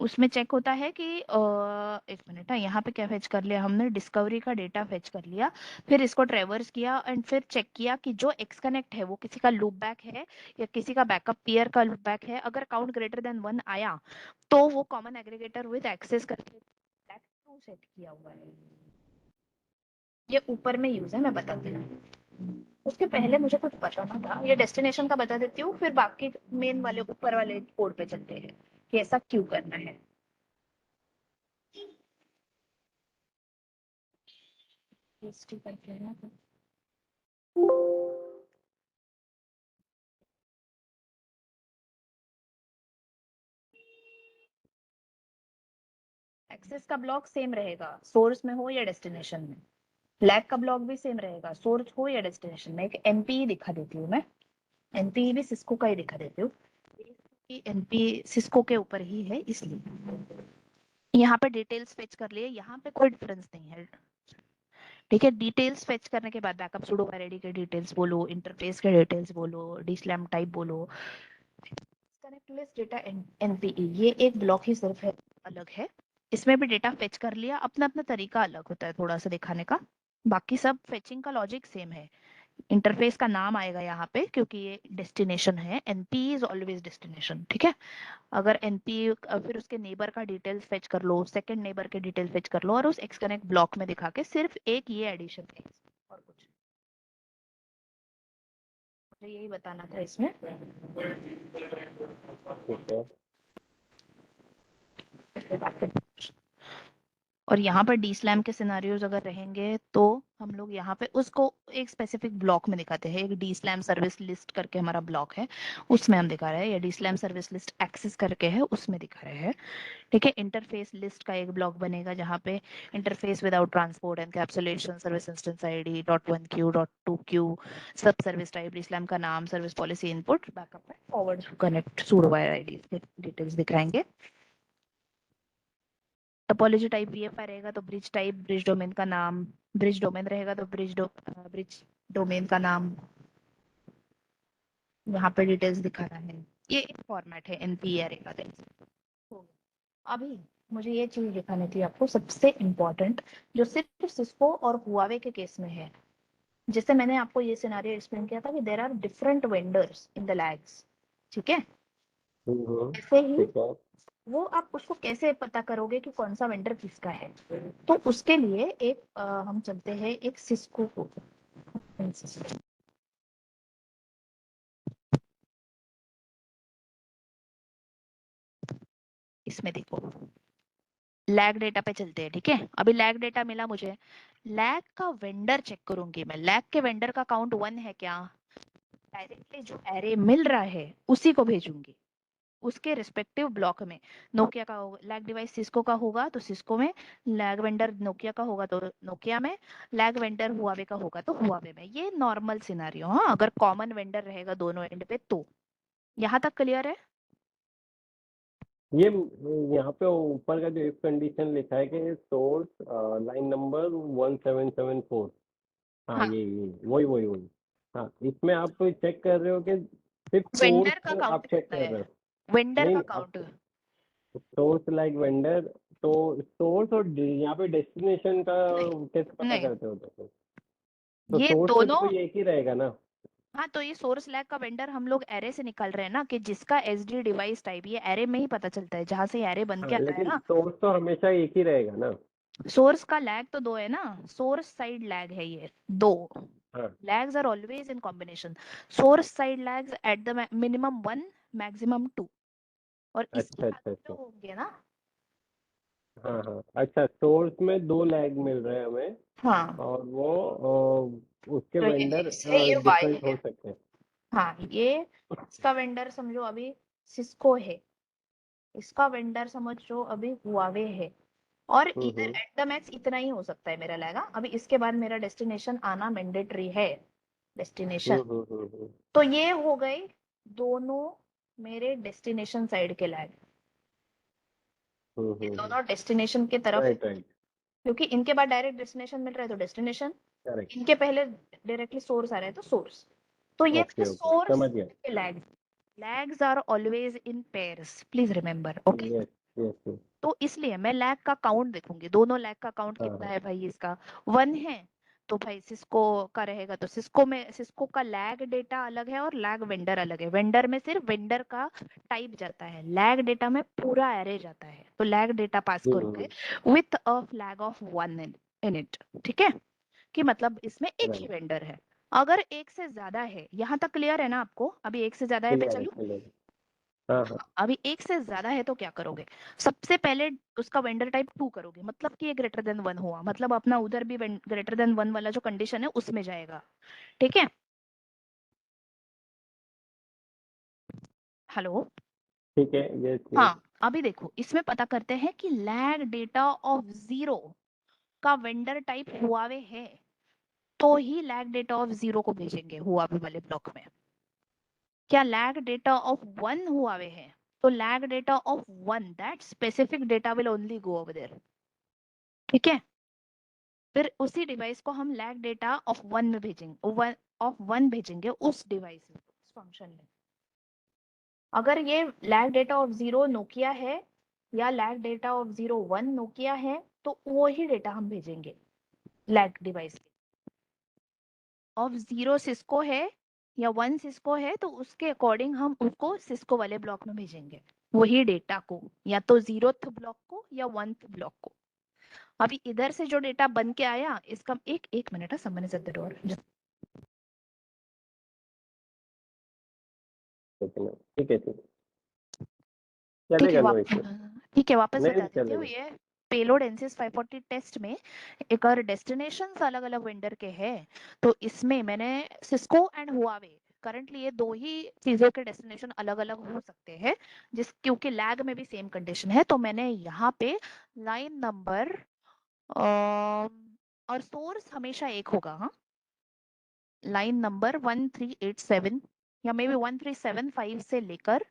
उसमें चेक होता है कि एक मिनट, यहाँ पे क्या फेच कर लिया हमने, डिस्कवरी का डेटा फेच कर लिया, फिर इसको ट्रेवर्स किया एंड फिर चेक किया कि जो एक्स कनेक्ट है वो किसी का लूप बैक है या किसी का बैकअप पेयर का लूप बैक है। अगर काउंट ग्रेटर देन 1 आया तो वो कॉमन एग्रीगेटर विद एक्सेस करके सेट किया हुआ है। ये ऊपर में यूज है, मैं बताती हूँ। उसके पहले मुझे कुछ बताना था, ये डेस्टिनेशन का बता देती हूँ, फिर बाकी मेन वाले ऊपर वाले कोड पे चलते हैं कि ऐसा क्यों करना है। एक्सेस का ब्लॉक सेम रहेगा सोर्स में हो या डेस्टिनेशन में, लैग का ब्लॉक भी सेम रहेगा सोर्स हो या डेस्टिनेशन में। एक एनपीई दिखा देती हूँ मैं, एनपीई भी सिस्को का ही दिखा देती हूँ, एनपी सिस्को के ऊपर ही है इसलिए। यहाँ पे डिटेल्स फेच कर लिए, यहाँ पे कोई डिफरेंस नहीं है, ठीक है। डिटेल्स फेच करने के बाद बैकअप सुडो वेरेडी के डिटेल्स बोलो, इंटरफेस के डिटेल्स बोलो, डीस्लैम टाइप बोलो, कनेक्ट लिस्ट डेटा एनपीई, ये एक ब्लॉक ही सिर्फ है, अलग है। इसमें भी डेटा फेच कर लिया, अपना अपना तरीका अलग होता है थोड़ा सा दिखाने का, बाकी सब फेचिंग का लॉजिक सेम है। इंटरफेस का नाम आएगा यहाँ पे क्योंकि ये डेस्टिनेशन है, एनपी इज ऑलवेज डेस्टिनेशन, ठीक है। अगर एनपी फिर उसके नेबर का डिटेल्स फेच कर लो, सेकंड नेबर के डिटेल फेच कर लो और उस एक्स कनेक्ट ब्लॉक में दिखा के सिर्फ एक ये एडिशन है और कुछ, मुझे यही बताना था इसमें। ठीक है। और यहाँ पर डी स्लैम के सिनारियोज अगर रहेंगे तो हम लोग यहाँ पे उसको एक स्पेसिफिक ब्लॉक में दिखाते हैं, एक डी स्लैम सर्विस लिस्ट करके हमारा ब्लॉक है उसमें हम दिखा रहे हैं, या DSLAM service list access करके है उसमें दिखा रहे हैं, ठीक है। इंटरफेस लिस्ट का एक ब्लॉक बनेगा जहाँ पे interface without transport encapsulation service instance ID .1q.2q सब सर्विस टाइप, डी स्लैम का नाम, सर्विस पॉलिसी इनपुट, बैकअप में forward connect pseudo wire ID के डिटेल्स दिखाएंगे। टोपोलॉजी टाइप वीएफआई रहेगा तो ब्रिज टाइप, ब्रिज डोमेन का नाम, ब्रिज डोमेन रहेगा तो ब्रिज डोमेन का नाम, यहाँ पे डिटेल्स दिखाना है। ये एक फॉर्मेट है एनपी एरे का। हो गया। अभी मुझे ये चीज दिखानी थी आपको सबसे इम्पोर्टेंट, जो सिर्फ सिस्को और हुआवे के केस में है। जैसे मैंने आपको ये सिनारियो एक्सप्लेन किया था कि there are different vendors in the lags, ठीक है। ऐसे ही ठीक है। वो आप उसको कैसे पता करोगे कि कौन सा वेंडर किसका है, तो उसके लिए एक हम चलते हैं एक सिस्को को, इसमें देखो लैग डेटा पे चलते हैं, ठीक है। अभी लैग डेटा मिला मुझे, लैग का वेंडर चेक करूंगी मैं, लैग के वेंडर का काउंट 1 है क्या, डायरेक्टली जो एरे मिल रहा है उसी को भेजूंगी उसके रिस्पेक्टिव ब्लॉक में। नोकिया का लैग डिवाइस सिस्को का होगा तो सिस्को में, लैग वेंडर नोकिया का होगा तो नोकिया में, लैग वेंडर हुआवे का होगा तो हुआवे में। ये नॉर्मल सिनारियो, हाँ अगर कॉमन वेंडर रहेगा दोनों एंड पे तो। यहाँ तक क्लियर है? ये यहाँ पे ऊपर का जो इफ कंडीशन लिखा है कि सोर्स लाइन नंबर 1774। हाँ हाँ, ये वही वही वही। हाँ इसमें आप चेक कर रहे हो कि सिर्फ वेंडर का सोर्स काउंट आप चेक कितना कर है, रहे हो। वेंडर नहीं का नहीं, आप काउंट। सोर्स लाइक वेंडर, तो सोर्स और यहाँ पे डेस्टिनेशन का नहीं कैसे पता नहीं, करते हो तो ये सोर्स तो दोनों, कोई एक ही रहेगा ना। हाँ तो ये सोर्स लैग का वेंडर हम लोग एरे से निकाल रहे हैं ना, कि जिसका एसडी डिवाइस टाइप, ये एरे में ही पता चलता है जहां से एरे बन के हाँ आता है लेकिन ना। सोर्स तो हमेशा एक ही रहेगा ना। सोर्स का लैग तो दो है ना, सोर्स साइड लैग है ये दो, हाँ। lags are always in combination, source side lags at the minimum 1 maximum 2, और इसके अच्छा बाद अच्छा जो अच्छा। होंगे ना, हाँ हाँ अच्छा, सोर्स में 2 लैग मिल रहे हैं हमें, हाँ और वो उसके तो ये वेंडर X है, ये Y डिफरेंट हो है। सकते हैं। हाँ ये इसका वेंडर समझो अभी सिस्को है, इसका वेंडर समझो अभी हुआवे है, और इधर हम्म। एट द मैक्स इतना ही हो सकता है मेरा लैगा। अभी इसके बाद मेरा डेस्टिनेशन आना मैंडेटरी है, डेस्टिनेशन। तो ये हो गए दोनों मेरे डेस्टिनेशन साइड के लैग, ये दोनों डेस्टिनेशन के तरफ, राइट राइट, क्योंकि इनके बाद डायरेक्ट डेस्टिनेशन मिल रहा है तो डेस्टिनेशन, करेक्ट, इनके पहले डायरेक्टली सोर्स आ रहा है तो सोर्स। तो ये थे ओके ओके, सोर्स समझ गया, के lags. Lags are always in pairs, please remember, okay. Yes yes yes, तो इसलिए मैं लैग का काउंट देखूंगी, दोनों लैग का काउंट हाँ कितना हाँ, है भाई, इसका 1 है तो भाई सिस्को का रहेगा, तो सिस्को में सिस्को का लैग डेटा अलग है और लैग वेंडर अलग है। वेंडर में सिर्फ वेंडर का टाइप जाता है, लैग डेटा में पूरा एरे जाता है। तो लैग डेटा पास करोगे with a flag of 1 in it, ठीक है, कि मतलब इसमें एक ही राइट, वेंडर है। अगर एक से ज्यादा है, यहाँ तक क्लियर है ना आपको? अभी एक से ज्यादा है पे क्लियर है चलूं? क्लियर है, हाँ हाँ, अभी एक से ज्यादा है तो क्या करोगे? सबसे पहले उसका वेंडर टाइप 2 करोगे, मतलब कि ये ग्रेटर देन 1 हुआ, मतलब अपना उधर भी ग्रेटर देन 1 वाला जो कंडीशन है उसमें जाएगा, ठीक है। हेलो, ठीक है, यस यस, हाँ अभी देखो इसमें पता करते हैं कि लैग डेटा ऑफ 0 का वेंडर टाइप हुआवे है, तो ही लैग डेटा ऑफ 0 को भेजेंगे हुआवे वाले ब्लॉक में। क्या लैग डेटा ऑफ 1 हुआवे है, तो lag data of 1 that specific data will only go over there, ठीक है। फिर उसी डिवाइस को हम लैग डेटा ऑफ 1 में भेजेंगे, ऑफ 1 भेजेंगे उस डिवाइस में, उस फंक्शन में। अगर ये लैग डेटा ऑफ 0 नोकिया है या लैग डेटा ऑफ 01 नोकिया है, तो वो ही डेटा हम भेजेंगे लैग डिवाइस के। ऑफ 0 सिस्को है या 1 सिस्को है, तो उसके अकॉर्डिंग हम उसको सिस्को वाले ब्लॉक में भेजेंगे वही डेटा को, या तो 0th ब्लॉक को या 1th ब्लॉक को। अभी इधर से जो डेटा बन के आया इसका, एक एक मिनट है, समझने से डोर, ठीक है ठीक है, ठीक है चलेगा, नो इश्यू, ठीक है, वापस नहीं बता देती हूँ। चलेगा, ये पेलोड एनसिस 540 टेस्ट में एक और डेस्टिनेशन अलग अलग वेंडर के हैं, तो इसमें मैंने सिस्को एंड हुआवे, करंटली ये दो ही चीजों के डेस्टिनेशन अलग अलग हो सकते हैं, जिस क्योंकि लैग में भी सेम कंडीशन है, तो मैंने यहाँ पे लाइन नंबर और सोर्स हमेशा एक होगा, हाँ, लाइन नंबर 1387 या मे बी 1375 से लेकर,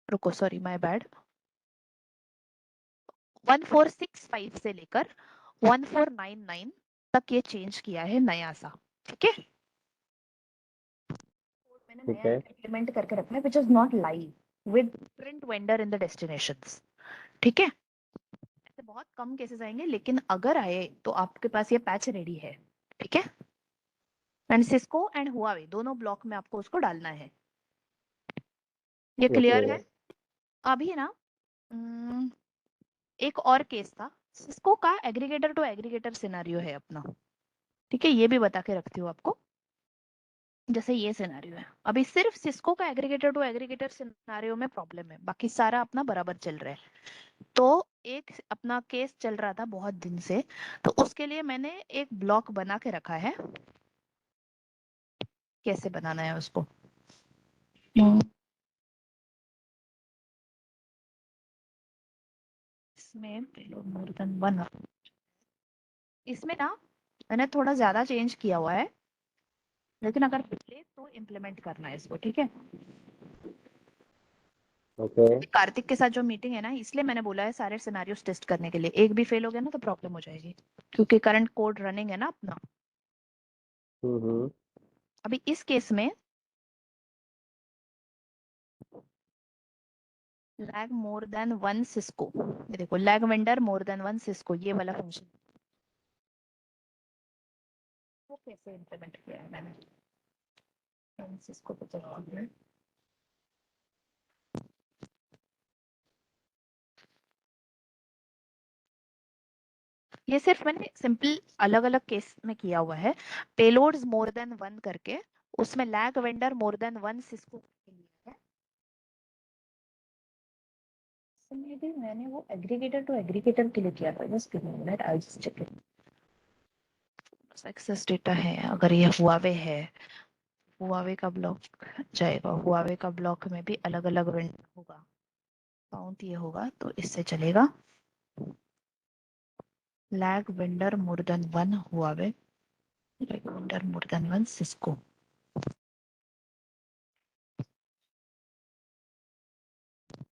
रुको सॉरी माय बैड, 1465 से लेकर 1499 तक ये चेंज किया है नया सा, ठीक है। मैंने ठीक नया है, इम्प्लीमेंट करके रखा है which is not live with print vendor in the destinations, ठीक है। ऐसे बहुत कम केसेस आएंगे, लेकिन अगर आए तो आपके पास ये पैच रेडी है, ठीक है। एंड सिस्को एंड हुआवे दोनों ब्लॉक में आपको उसको डालना है, ये ओके, क्लियर है? अभी ना एक और केस था, सिस्को का एग्रीगेटर टू एग्रीगेटर सिनेरियो है अपना, ठीक है, ये भी बता के रखती हूँ आपको। जैसे ये सिनेरियो है, अभी सिर्फ सिस्को का एग्रीगेटर टू एग्रीगेटर सिनेरियो में प्रॉब्लम है, बाकी सारा अपना बराबर चल रहा है। तो एक अपना केस चल रहा था बहुत दिन से, तो उसके लिए मैंने एक ब्लॉक बना के रखा है। कैसे बनाना है उसको, इसमें मोर देन वन, इसमें ना मैंने थोड़ा ज्यादा चेंज किया हुआ है, लेकिन अगर मिले तो इम्प्लीमेंट करना है इसको, ठीक है। ओके, कार्तिक के साथ जो मीटिंग है ना, इसलिए मैंने बोला है सारे सिनेरियोस टेस्ट करने के लिए, एक भी फेल हो गया ना तो प्रॉब्लम हो जाएगी, क्योंकि करंट कोड रनिंग है ना अपना। हम्म, अभी इस केस में लैग मोर देन 1 सिस्को, ये देखो lag vendor more than 1 Cisco, ये वाला फंक्शन वो कैसे इम्प्लीमेंट किया है मैंने, सिस्को पे चलती है। ये सिर्फ मैंने सिंपल अलग अलग केस में किया हुआ है, पेलोड्स मोर देन 1 करके, उसमें lag vendor more than 1 Cisco के लिए है। इसमें भी मैंने वो एग्रीगेटर टू एग्रीगेटर के लिए किया था, just give me a minute, I just check it. Access data है, अगर ये हुआवे है, हुआवे का ब्लॉक जाएगा, हुआवे का ब्लॉक में भी अलग अलग वेंडर होगा, काउंट ये होगा तो इससे चलेगा। Lag vendor more than 1 Huawei, lag vendor more than 1 Cisco.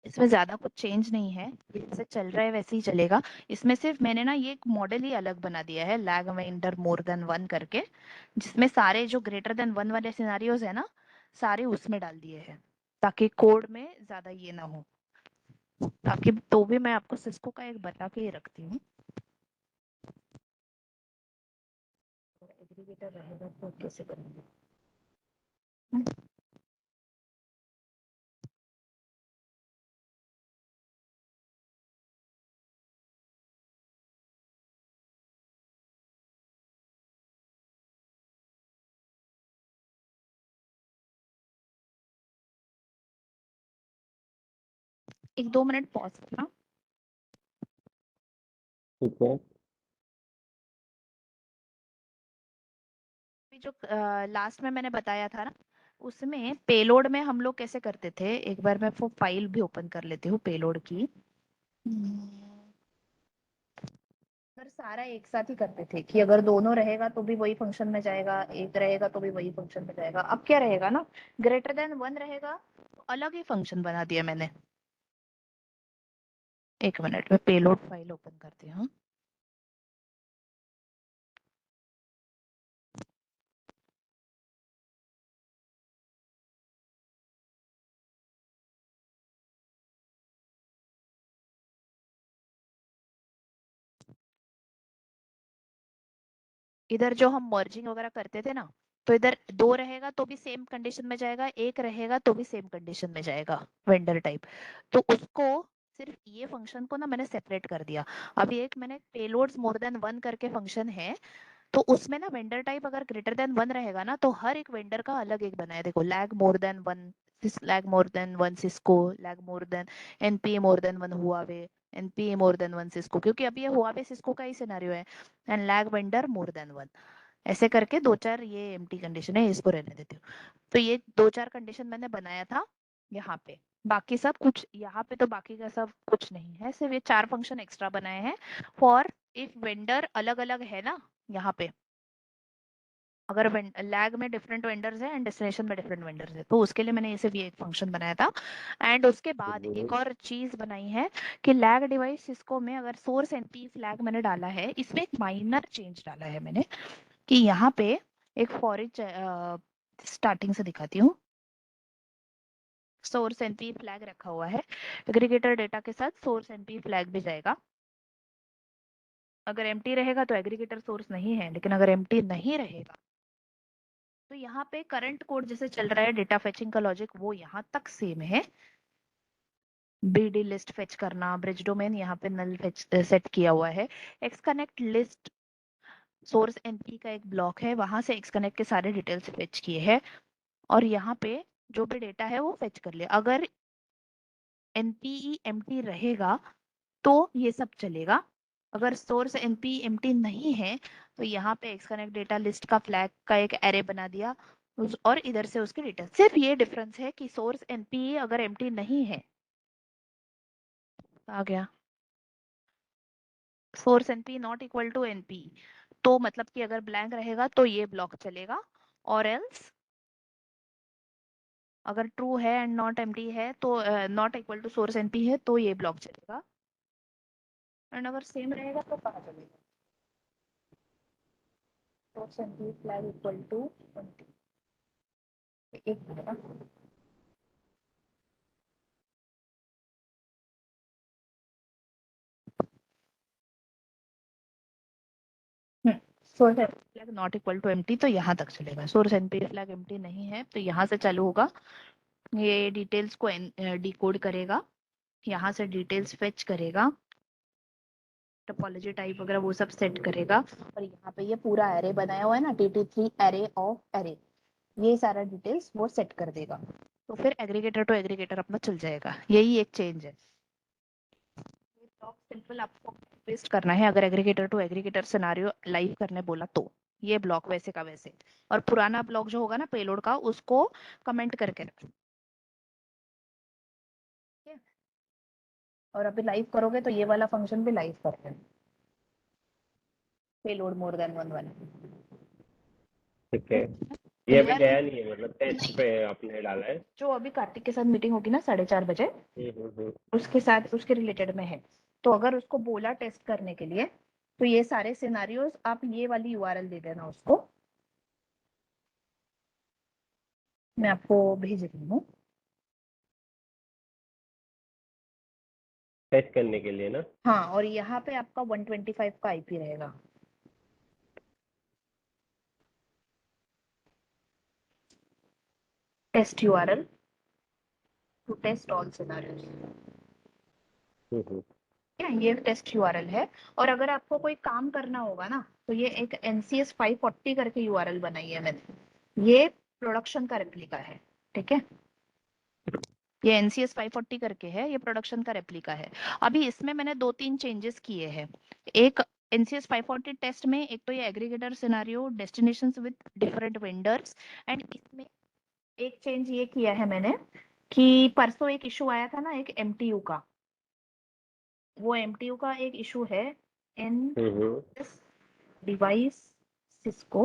इसमें ज्यादा कुछ चेंज नहीं है, जैसे चल रहा है वैसे ही चलेगा। इसमें सिर्फ मैंने ना ये एक मॉडल ही अलग बना दिया है, लैग वेंडर मोर देन 1 करके, जिसमें सारे जो ग्रेटर देन 1 वाले सिनारियोज है ना, सारे उसमें डाल दिए हैं, ताकि कोड में ज्यादा ये ना हो। ताकि तो भी मैं आपको सिस्को का एक बता के ही रखती हूँ। एग्रीगेटर रहेगा तो कैसे करेंगे। एक 2 मिनट पॉज करना। ठीक है। अभी जो लास्ट में मैंने बताया था ना, उसमें पेलोड में हम लोग कैसे करते थे, एक बार मैं वो फाइल भी ओपन कर लेती हूँ पेलोड की। अगर सारा एक साथ ही करते थे कि अगर दोनों रहेगा तो भी वही फंक्शन में जाएगा, एक रहेगा तो भी वही फंक्शन में जाएगा। अब क्या रहेगा ना, ग्रेटर देन 1 रहेगा तो अलग ही फंक्शन बना दिया मैंने। 1 मिनट में पेलोड फाइल ओपन करती हूँ। इधर जो हम मर्जिंग वगैरह करते थे ना, तो इधर 2 रहेगा तो भी सेम कंडीशन में जाएगा, एक रहेगा तो भी सेम कंडीशन में जाएगा वेंडर टाइप। तो उसको सिर्फ ये फंक्शन को ना मैंने सेपरेट कर दिया। अभी एक मैंने पेलोड्स मोर देन 1 करके फंक्शन है, तो उसमें ना वेंडर टाइप अगर ग्रेटर देन 1 रहेगा ना, तो हर एक वेंडर का अलग एक बनाया। देखो, lag more than 1 lag more than 1 Cisco, lag more than NP more than 1 Huawei, NP more than 1 Cisco, क्योंकि अभी ये हुआवे सिस्को का ही सिनेरियो है। And lag vendor more than 1, ऐसे करके 2 4 ये एम्प्टी कंडीशन है, इसको रहने देती हूँ। तो ये 2 4 कंडीशन मैंने बनाया था यहाँ पे। बाकी सब कुछ यहाँ पे तो बाकी का सब कुछ नहीं है, सिर्फ ये 4 फंक्शन एक्स्ट्रा बनाए हैं फॉर इफ वेंडर अलग अलग है ना यहाँ पे। अगर लैग में डिफरेंट वेंडर्स है एंड डेस्टिनेशन में डिफरेंट वेंडर्स है, तो उसके लिए मैंने ये सिर्फ ये एक फंक्शन बनाया था। एंड उसके बाद एक और चीज बनाई है कि लैग डिवाइस सिस्को में अगर सोर्स एनपी फ्लैग मैंने डाला है, इसमें एक माइनर चेंज डाला है मैंने कि यहाँ पे एक फॉरिच स्टार्टिंग से दिखाती हूँ। सोर्स एनपी फ्लैग रखा हुआ है, एग्रीगेटर डेटा के साथ सोर्स एनपी फ्लैग भी जाएगा। अगर एम्प्टी रहेगा तो एग्रीगेटर सोर्स नहीं है, लेकिन अगर एम्प्टी नहीं रहेगा तो यहाँ पे करंट कोड जैसे चल रहा है डेटा फेचिंग का लॉजिक, वो यहाँ तक सेम है। बीडी लिस्ट फेच करना, ब्रिज डोमेन यहाँ पे नल फेच सेट किया हुआ है। X connect list source NP का एक ब्लॉक है, वहां से एक्स कनेक्ट के सारे डिटेल्स फेच किए हैं। और यहाँ पे जो भी डेटा है वो फेच कर लिया। अगर एनपीई एम्प्टी रहेगा तो ये सब चलेगा। अगर सोर्स एनपी एम्प्टी नहीं है तो यहाँ पे एक्स कनेक्ट डेटा लिस्ट का फ्लैग का एक एरे बना दिया और इधर से उसके डिटेल। सिर्फ ये डिफरेंस है कि सोर्स एनपी अगर एम्प्टी नहीं है, आ गया source NP not equal to NP, तो मतलब कि अगर ब्लैंक रहेगा तो ये ब्लॉक चलेगा। और एल्स अगर ट्रू है एंड नॉट एम्प्टी है तो not equal to source NP है तो ये ब्लॉक चलेगा। एंड अगर सेम रहेगा तो कहाँ चलेगा, source NP flag equal to NP. एक मिनट ना। Source NP flag not equal to empty तो यहाँ तक चलेगा। सोर्स एनपी फ्लैग एम्प्टी नहीं है तो यहाँ से चालू होगा, ये डिटेल्स को डिकोड करेगा, यहाँ से डिटेल्स फेच करेगा, टोपोलॉजी टाइप वगैरह वो सब सेट करेगा। और यहाँ पे ये पूरा एरे बनाया हुआ है ना, tt3 एरे ऑफ एरे, ये सारा डिटेल्स वो सेट कर देगा। तो फिर एग्रीगेटर टू एग्रीगेटर अपना चल जाएगा। यही एक चेंज है। ये ब्लॉक सिंपल आपको पेस्ट करना है अगर aggregator to aggregator scenario live करने बोला तो। ये ब्लॉक वैसे का वैसे, और पुराना ब्लॉक जो होगा ना पेलोड का, उसको कमेंट करके रखना। ठीक है? और अभी लाइव करोगे तो ये वाला फंक्शन भी लाइव कर देना। पेलोड मोर देन 1 ठीक है, ये अभी क्लियर है? गया नहीं है, मतलब टेस्ट पे आपने डाला है। जो अभी कार्तिक के साथ मीटिंग होगी ना 4:30 बजे, हम्म। उसके साथ उसके रिलेटेड में है। तो अगर उसको बोला टेस्ट करने के लिए, तो ये सारे सिनारियोस आप ये वाली यूआरएल दे देना उसको, मैं आपको भेज रही हूँ। टेस्ट करने के लिए ना। हाँ, और यहाँ पे आपका 125 का आईपी रहेगा। Test URL to test all scenarios. Hmm. ये टेस्ट यूआरएल है। और अगर आपको कोई काम करना होगा ना, तो ये एक NCS 540 करके यूआरएल बनाई है मैंने, ये प्रोडक्शन का रेप्लिका है। ठीक है, ये NCS 540 करके है, ये प्रोडक्शन का रेप्लिका है। अभी इसमें मैंने 2-3 चेंजेस किए हैं। एक NCS 540 टेस्ट में, एक तो ये aggregator scenario destinations with different vendors, and इसमें एक चेंज ये किया है मैंने कि परसों एक इशू आया था ना, एक MTU का, वो MTU का एक इशू है इन डिवाइस सिस्को।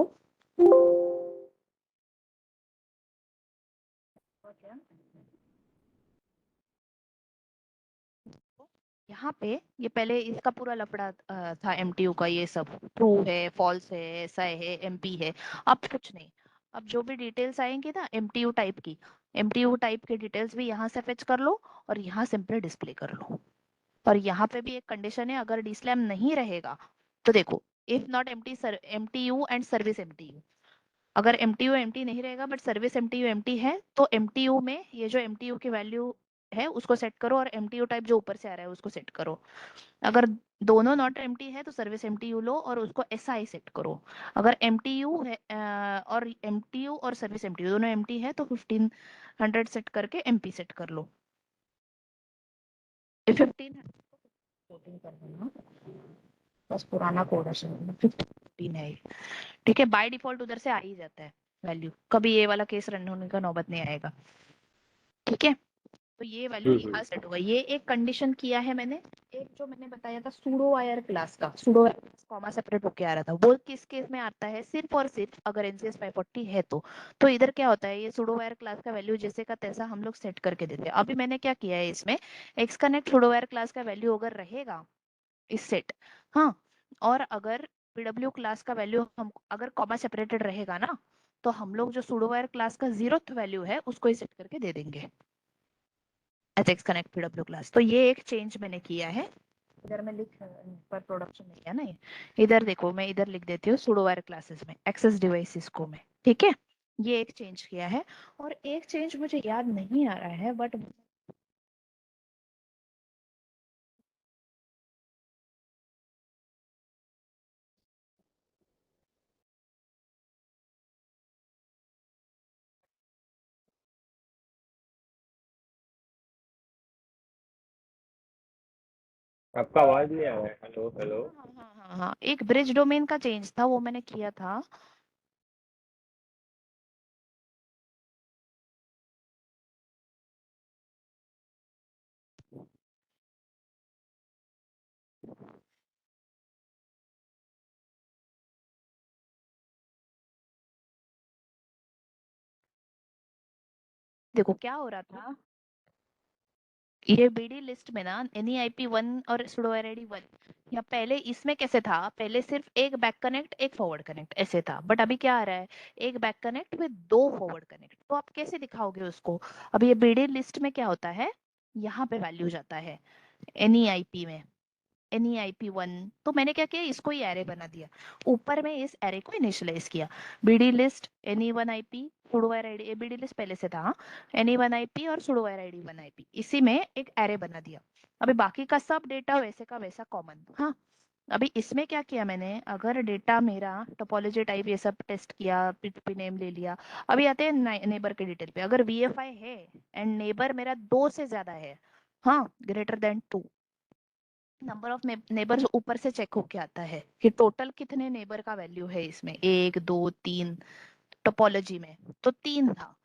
यहाँ पे ये पहले इसका पूरा लफड़ा था MTU का, ये सब ट्रू है, फॉल्स है, ऐसा है, MP है। अब कुछ नहीं, अब जो भी डिटेल्स आएंगी ना MTU टाइप की डिटेल्स भी यहाँ से फेच कर लो और यहाँ सिंपली डिस्प्ले कर लो। और यहाँ पे भी एक कंडीशन है, अगर डीस्लैम नहीं रहेगा तो देखो, if not MTU and service MTU, अगर MTU एम्प्टी नहीं रहेगा बट सर्विस MTU एम्प्टी है, तो MTU में ये जो MTU की वैल्यू है उसको सेट करो, और MTU टाइप जो ऊपर से आ रहा है उसको सेट करो। अगर दोनों नॉट एम्प्टी है तो सर्विस MTU लो और उसको SI सेट करो। अगर MTU है और MTU और सर्विस MTU दोनों एम्प्टी है तो 1500 सेट करके MP सेट कर लो। 1500 कर देना, बस पुराना कोड है, 15 है ये। ठीक है, बाय डिफॉल्ट उधर से आ ही जाता है वैल्यू, कभी ये वाला केस रन होने का नौबत नहीं आएगा। ठीक है, तो ये वैल्यू यहाँ सेट होगा, ये एक कंडीशन किया है मैंने। एक जो मैंने बताया था सूडो वायर क्लास का, pseudo wire class comma separate होके आ रहा था, वो किस केस में आता है, सिर्फ और सिर्फ अगर NCS 540 है तो इधर क्या होता है, ये सूडो वायर क्लास का वैल्यू जैसे का तैसा हम लोग सेट करके देते हैं। अभी मैंने क्या किया है इसमें, x connect pseudo wire class का वैल्यू अगर रहेगा इस सेट, हाँ, और अगर PW क्लास का वैल्यू हम अगर कॉमा सेपरेटेड रहेगा ना, तो हम लोग जो सूडो वायर क्लास का 0th वैल्यू है उसको ही सेट करके दे देंगे as X connect PW class. तो ये एक चेंज मैंने किया है। इधर मैं लिख पर प्रोडक्शन में किया ना ये, इधर देखो मैं इधर लिख देती हूँ सूडो वायर क्लासेस में एक्सेस डिवाइसेस को में। ठीक है, ये एक चेंज किया है। और एक चेंज मुझे याद नहीं आ रहा है बट आपका आवाज नहीं आ रहा है, हेलो हेलो। हाँ हाँ हाँ हाँ, एक ब्रिज डोमेन का चेंज था वो मैंने किया था। देखो क्या हो रहा था, ये BD लिस्ट में ना NEIP1 और sudo RID1, या पहले इसमें कैसे था, पहले सिर्फ एक बैक कनेक्ट एक फॉरवर्ड कनेक्ट ऐसे था, बट अभी क्या आ रहा है, एक back connect with 2 forward connect. तो आप कैसे दिखाओगे उसको, अभी ये BD लिस्ट में क्या होता है, यहाँ पे वैल्यू जाता है NEIP में, NEIP1, तो मैंने क्या किया, इसको ही एरे बना दिया, ऊपर में इस एरे को इनिशियलाइज किया, BD list NE1IP sudo var id, BD list पहले से था, NE1IP और sudo var id1IP, इसी में एक एरे बना दिया। अभी बाकी का सब डेटा वैसे का वैसा कॉमन, हाँ। अभी इसमें क्या किया मैंने, अगर डेटा मेरा टोपोलॉजी टाइप ये सब टेस्ट किया, P2P नेम ले लिया, अभी आते हैं नेबर के डिटेल पे, अगर VFI है एंड नेबर मेरा 2 से ज्यादा है, हाँ, greater than 2, number of neighbours ऊपर से चेक होके आता है कि टोटल कितने नेबर का वैल्यू है इसमें, 1 2 3, टोपोलॉजी में तो 3 था,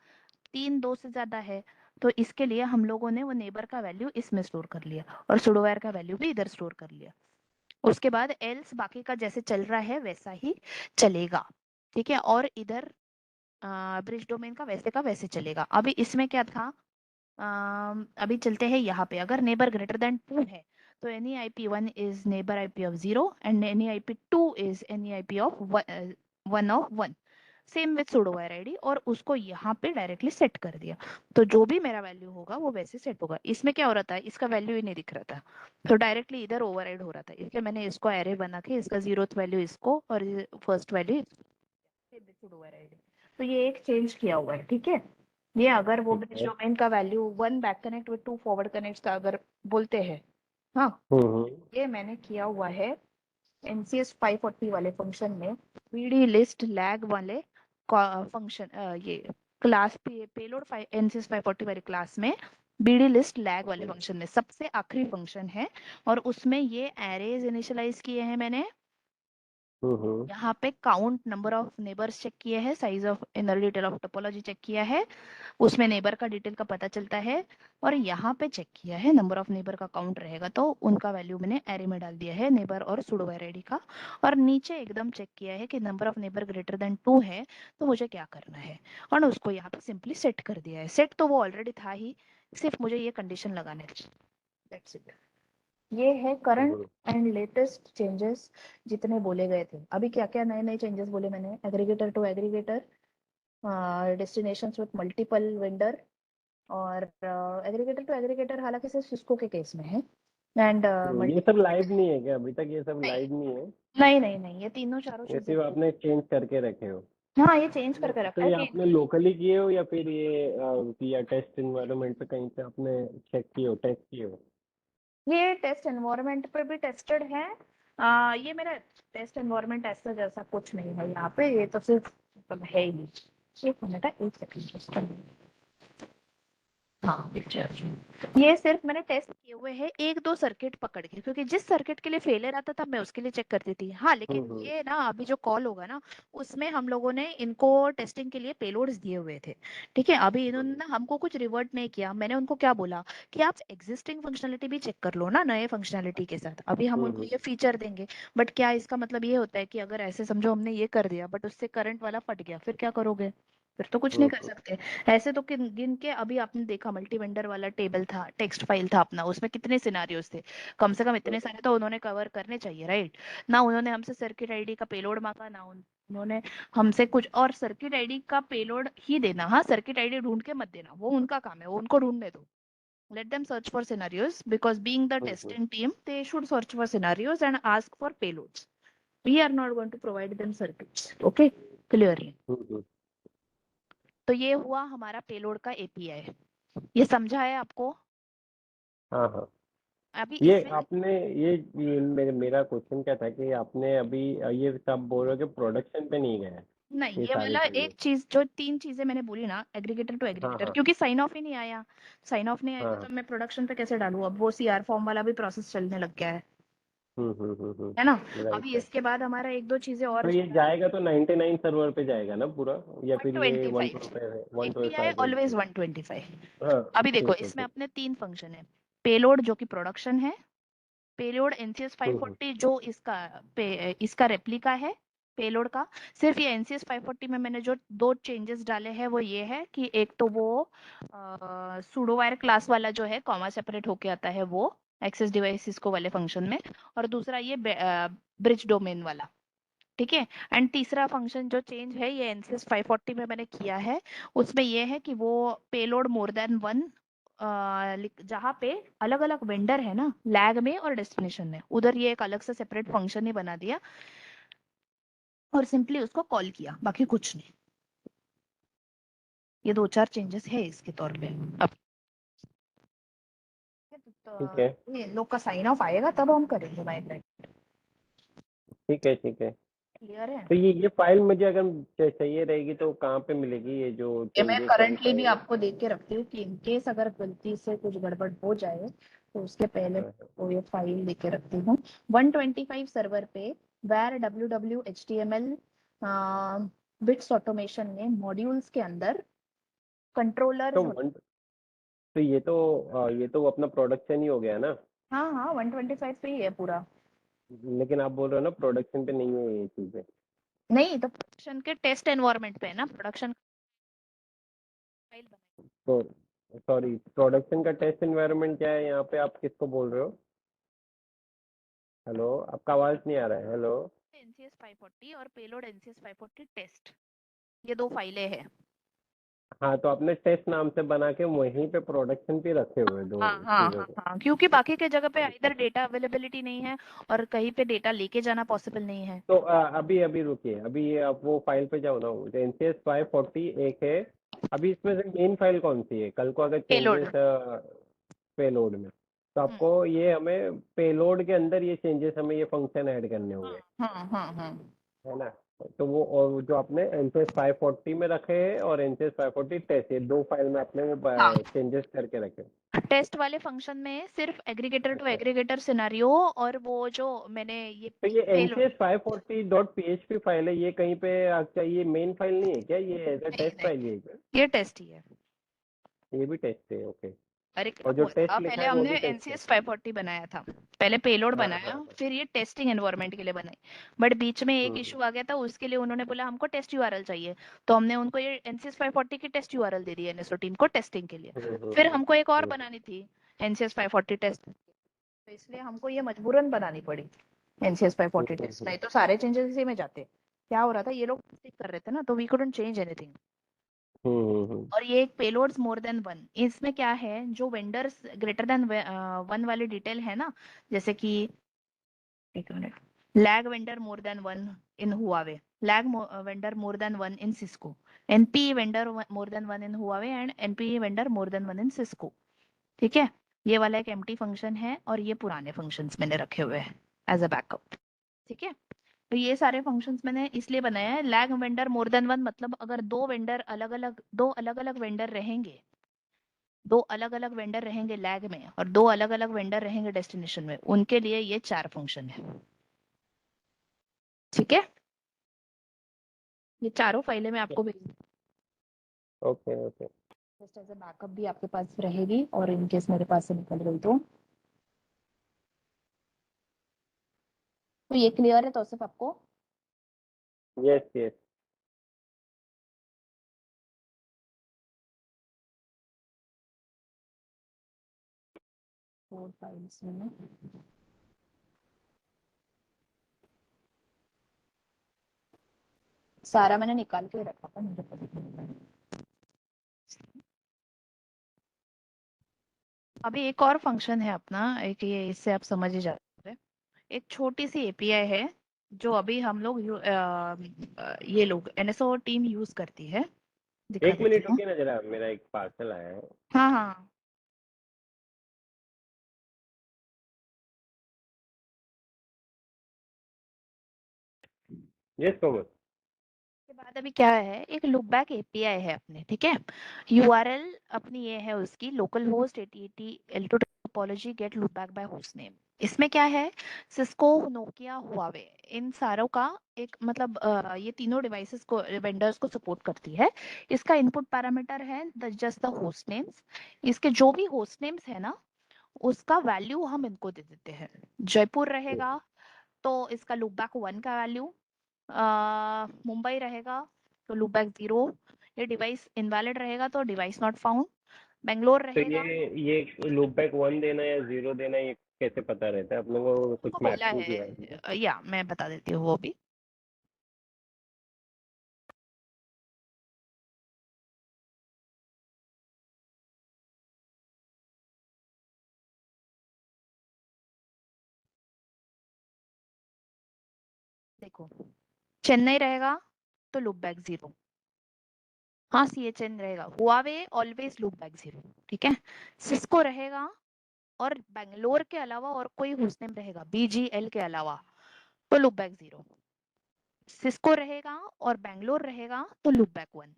3 2 से ज्यादा है, तो इसके लिए हम लोगों ने वो नेबर का वैल्यू इसमें स्टोर कर लिया और सुडोवायर का वैल्यू भी इधर स्टोर कर लिया। उसके बाद एल्स बाकी का जैसे चल रहा है वैसा ही चलेगा, ठीक है। और इधर ब्रिज डोमेन का वैसे चलेगा। अभी इसमें क्या था, अभी चलते हैं यहाँ पे, अगर नेबर ग्रेटर देन 2 है तो any IP 1 is neighbour IP of 0 and any IP 2 is any IP of 1 of 1, same with pseudo wire ID, और उसको यहाँ पे डायरेक्टली सेट कर दिया। तो जो भी मेरा वैल्यू होगा वो वैसे सेट होगा। इसमें क्या हो रहा था, इसका वैल्यू ही नहीं दिख रहा था, तो डायरेक्टली इधर ओवरराइड हो रहा था, इसलिए मैंने इसको एरे बना के इसका 0th वैल्यू इसको और फर्स्ट वैल्यू, तो ये एक चेंज किया हुआ है, ठीक है। ये अगर वो ठीक ब्रिज है। डोमेन का value 1 back connect with 2 forward connect का अगर बोलते हैं, हाँ, हम्म। ये मैंने किया हुआ है एनसीएस 540 वाले फंक्शन में, बीडी लिस्ट लैग वाले फंक्शन, ये क्लास पे पेलोड एनसीएस 540 वाले क्लास में बीडी लिस्ट लैग वाले फंक्शन में सबसे आखिरी फंक्शन है, और उसमें ये एरेज इनिशियलाइज किए हैं मैंने। हम्म। यहाँ पे count number of neighbours check किए हैं, size of inner detail of topology check किया है, उसमें नेबर का डिटेल का पता चलता है, और यहाँ पे चेक किया है नंबर ऑफ नेबर का काउंट रहेगा तो उनका वैल्यू मैंने एरे में डाल दिया है, नेबर और सुडो आईडी का। और नीचे एकदम चेक किया है कि number of neighbour greater than 2 है तो मुझे क्या करना है, और उसको यहाँ पे सिंपली सेट कर दिया है। सेट तो वो ऑलरेडी था ही, सिर्फ मुझे ये कंडीशन लगाने, दैट्स इट। ये है current hmm. And latest changes जितने बोले गए थे। अभी क्या क्या नए नए चेंजेस बोले मैंने, aggregator to aggregator, destinations with multiple vendor, और एग्रीगेटर टू एग्रीगेटर हालांकि सिर्फ सिस्को के केस में है, एंड ये सब लाइव नहीं है क्या अभी तक? ये सब नहीं लाइव नहीं है? नहीं नहीं नहीं, ये तीनों चारों ये चीजें, सिर्फ आपने चेंज करके रखे हो? हाँ ये चेंज करके तो रखा है ये कि आपने लोकली किए हो या फिर ये या टेस्ट एनवायरनमेंट पे कहीं से आपने चेक किए हो, टेस्ट किए हो? ये टेस्ट एनवायरनमेंट पे भी टेस्टेड है। ये मेरा टेस्ट एनवायरनमेंट ऐसा जैसा कुछ नहीं है यहाँ पे, ये तो सिर्फ मतलब है ही नहीं। एक मिनट है, एक सेकंड, हाँ पिक्चर, ये सिर्फ मैंने टेस्ट किए हुए हैं एक दो सर्किट पकड़ के, क्योंकि जिस सर्किट के लिए फेलियर आता था मैं उसके लिए चेक करती थी। हाँ लेकिन हम्म। ये ना अभी जो कॉल होगा ना, उसमें हम लोगों ने इनको टेस्टिंग के लिए पेलोड्स दिए हुए थे, ठीक है। अभी इन्होंने ना हमको कुछ रिवर्ट नहीं किया, मैंने उनको क्या बोला कि आप एग्जिस्टिंग फंक्शनलिटी भी चेक कर लो ना नए फंक्शनलिटी के साथ, अभी हम उनको ये फीचर देंगे। बट क्या इसका मतलब ये होता है कि अगर ऐसे समझो हमने ये कर दिया बट उससे करंट वाला फट गया, फिर क्या करोगे? फिर तो कुछ नहीं कर सकते। ऐसे तो गिन के अभी आपने देखा मल्टी वेंडर वाला टेबल था, टेक्स्ट फाइल था अपना, उसमें कितने सिनारियोस थे, कम से कम इतने सारे तो उन्होंने कवर करने चाहिए, राइट। ना उन्होंने हमसे सर्किट आईडी का पेलोड मांगा, ना उन्होंने हमसे कुछ, और सर्किट आईडी का पेलोड ही देना, हाँ सर्किट आईडी ढूंढ के मत देना, वो उनका काम है, वो उनको ढूंढने दो। Let them search for scenarios because being the testing team, they should search for scenarios and ask for payloads. We are not going to provide them circuits. Okay, clearly. तो ये हुआ हमारा पेलोड का एपीआई, ये समझा है आपको? हाँ हाँ। अभी ये इसमें आपने ये मेरा क्वेश्चन क्या था कि आपने अभी ये सब बोल रहे हो कि प्रोडक्शन पे नहीं गया है नहीं, ये ये सारी वाला चीजें? एक चीज जो तीन चीजें मैंने बोली ना, एग्रीगेटर टू हाँ एग्रीगेटर, हाँ क्योंकि साइन ऑफ ही नहीं आया, साइन ऑफ नहीं आएगा हाँ। तो मैं प्रोडक्शन पे कैसे डालूं? अब वो सीआर फॉर्म वाला भी प्रोसेस चलने लग गया है ना। अभी राइट है। इसके बाद हमारा एक दो चीजें और तो ये जाएगा तो 99 सर्वर पे जाएगा ना पूरा, या फिर ये 125 एपीआई 125 पे? ऑलवेज 125। हाँ। अभी देखो ठीक है इसमें ठीक अपने तीन फंक्शन है, पेलोड जो कि प्रोडक्शन है, पेलोड एनसीएस है। 540 जो इसका रेप्लिका है पेलोड का। सिर्फ ये एनसीएस 540 में मैंने जो दो चेंजेस डाले हैं वो ये है कि एक तो वो सुडो वायर क्लास वाला जो है कॉमा सेपरेट होके आता है वो एक्सेस डिवाइसेस को वाले फंक्शन में, और दूसरा ये ब्रिज डोमेन वाला, ठीक है। एंड तीसरा फंक्शन जो चेंज है ये एनसीएस 540 में मैंने किया है, उसमें ये है कि वो पेलोड मोर देन वन, जहाँ पे अलग अलग वेंडर है ना लैग में और डेस्टिनेशन में, उधर ये एक अलग से सेपरेट फंक्शन ही बना दिया और सिंपली उसको कॉल किया, बाकी कुछ नहीं। ये दो चार चेंजेस है इसके तौर पे। अब ठीक है तो ये लोग का साइन ऑफ आएगा तब हम करेंगे बाय, ठीक है ठीक है। क्लियर है। तो ये फाइल मुझे अगर चाहिए रहेगी तो कहाँ पे मिलेगी, ये जो ये मैं चेंजेस हैं करंटली भी सारे? आपको देख के रखती हूँ कि इनकेस अगर गलती से कुछ गड़बड़ हो जाए तो उसके पहले तो ये फाइल लेके रखती हूँ 125 सर्वर पे where www.html बिट्स ऑटोमेशन ने मॉड्यूल्स के अंदर कंट्रोलर, तो तो ये तो अपना प्रोडक्शन ही हो गया ना? हाँ हाँ 125 पे ही है पूरा। लेकिन आप बोल रहे हो ना प्रोडक्शन पे नहीं है ये चीजें। नहीं तो प्रोडक्शन के टेस्ट एनवायरनमेंट पे है ना, प्रोडक्शन फाइल बनाई। तो सॉरी, प्रोडक्शन का टेस्ट एनवायरनमेंट क्या है यहाँ पे, आप किसको बोल रहे हो? हेलो, आपका आवाज नहीं आ रहा है, हेलो। एनसीएस 540 और पेलोड एनसीएस 540 टेस्ट, ये दो फाइलें हैं। हाँ, तो आपने टेस्ट नाम से बना के वहीं पे प्रोडक्शन पे रखे हुए दो हाँ हाँ चीजों हाँ को। हाँ, क्योंकि बाकी के जगह पे इधर डेटा अवेलेबिलिटी नहीं है और कहीं पे डेटा लेके जाना पॉसिबल नहीं है। तो अभी अभी रुकिए, अभी ये आप वो फाइल पे जाओ ना, जो एनसीएस 540 एक है। अभी इसमें से मेन फाइल कौन सी है, कल को अगर पेलोड। चेंजेस पेलोड में, तो हम्म। आपको ये हमें पेलोड के अंदर ये चेंजेस, हमें ये फंक्शन ऐड करने हाँ होंगे, हाँ हाँ हाँ। है ना? तो वो, और वो जो आपने एनसीएस 540 में रखे हैं और एनसीएस 540 टेस्ट, ये दो फाइल में आपने वो हाँ, चेंजेस करके रखे हैं। टेस्ट वाले फंक्शन में सिर्फ एग्रीगेटर टू अच्छा, एग्रीगेटर सिनारियो और वो जो मैंने ये तो ये पेलोड। एनसीएस 540.php फाइल है, ये कहीं पे आपका ये मेन फाइल नहीं है क्या, ये एज अ नहीं टेस्ट नहीं, फाइल है क्या? ये टेस्ट ही है। ये भी टेस्ट है, ओके। अरे क्या और जो हुआ था, टेस्ट लिखा पहले है वो हमने भी टेस्ट है। एनसीएस 540 बनाया था, पहले पेलोड हाँ बनाया, हाँ फिर ये टेस्टिंग एनवायरनमेंट के लिए बनाई। बट बीच में एक हम्म इशू आ गया था, उसके लिए उन्होंने बोला हमको टेस्ट यूआरएल चाहिए, तो हमने उनको ये एनसीएस 540 की टेस्ट यूआरएल दे दी एनएसओ टीम को टेस्टिंग के लिए। हम्म हम्म फिर हम्म हमको एक और हम्म बनानी थी एनसीएस 540 टेस्ट, तो इसलिए हमको ये मजबूरन बनानी पड़ी एनसीएस 540 टेस्ट, हम्म नहीं तो सारे चेंजेस इसी में जाते। क्या हो रहा था, ये लोग टिक कर रहे थे ना, तो वी कुडंट चेंज एनीथिंग। हम्म। और ये एक पेलोड्स मोर देन वन, इसमें क्या है, जो वेंडर्स ग्रेटर देन वन वाली डिटेल है ना, जैसे कि एक minute, lag vendor more than one in Huawei, lag vendor more than one in Cisco, NP vendor more than one in Huawei and NP vendor more than one in Cisco. ठीक है, ये वाला एक एम्प्टी फंक्शन है और ये पुराने functions मैंने रखे हुए हैं एज अ बैकअप। ठीक है, तो ये सारे फंक्शंस मैंने इसलिए बनाया है, lag vendor more than one मतलब अगर दो अलग अलग वेंडर रहेंगे, दो अलग अलग वेंडर रहेंगे लैग में और दो अलग अलग वेंडर रहेंगे डेस्टिनेशन में, उनके लिए ये चार फंक्शन है। ठीक है, ये चारों फाइलें मैं आपको भेज दूँ, okay okay. Just as a backup भी आपके पास रहेगी, और इन केस मेरे पास से निकल गई तो ये क्लियर है तो सिर्फ आपको। Yes yes. 4 फाइल्स में सारा मैंने निकाल के रखा था, मुझे पता नहीं लगा। अभी एक और फंक्शन है अपना, एक ये, इससे आप समझ ही जाते हैं, एक छोटी सी एपीआई है जो अभी हम लोग ये लोग एनएसओ टीम यूज करती है, दिखा एक देती मिनट हूँ। रुकिए ना जरा, मेरा एक पार्सल आया है। हाँ हाँ, यस कोमल। के बाद अभी क्या है, एक लुकबैक एपीआई है अपने, ठीक है, यूआरएल अपनी ये है उसकी, local host 8080 L2 topology get loopback by host name. इसमें क्या है, सिस्को, नोकिया, हुआवे, इन सारों का एक मतलब ये तीनों डिवाइसेस को, वेंडर्स को सपोर्ट करती है। इसका इनपुट पैरामीटर है जस्ट द होस्ट नेम्स, इसके जो भी होस्ट नेम्स है ना, उसका वैल्यू हम इनको दे देते हैं। जयपुर रहेगा तो इसका लुकबैक 1 का वैल्यू, मुंबई रहेगा तो लूपबैक 0, ये डिवाइस इनवैलिड रहेगा तो डिवाइस नॉट फाउंड, बेंगलोर तो रहेगा। ये लूप बैक 1 देना या 0 देना, ये कैसे पता रहता है? आप लोगों को कुछ उनको बोला मैपिंग है, किया है? या मैं बता देती हूँ वो भी। देखो, चेन्नई रहेगा तो लूपबैक 0, हाँ CHN रहेगा, हुआवे ऑलवेज लूपबैक 0। ठीक है, सिस्को रहेगा और बेंगलोर के अलावा और कोई होस्टनेम रहेगा BGL के अलावा तो लूपबैक 0, सिस्को रहेगा और बेंगलोर रहेगा तो लूपबैक 1।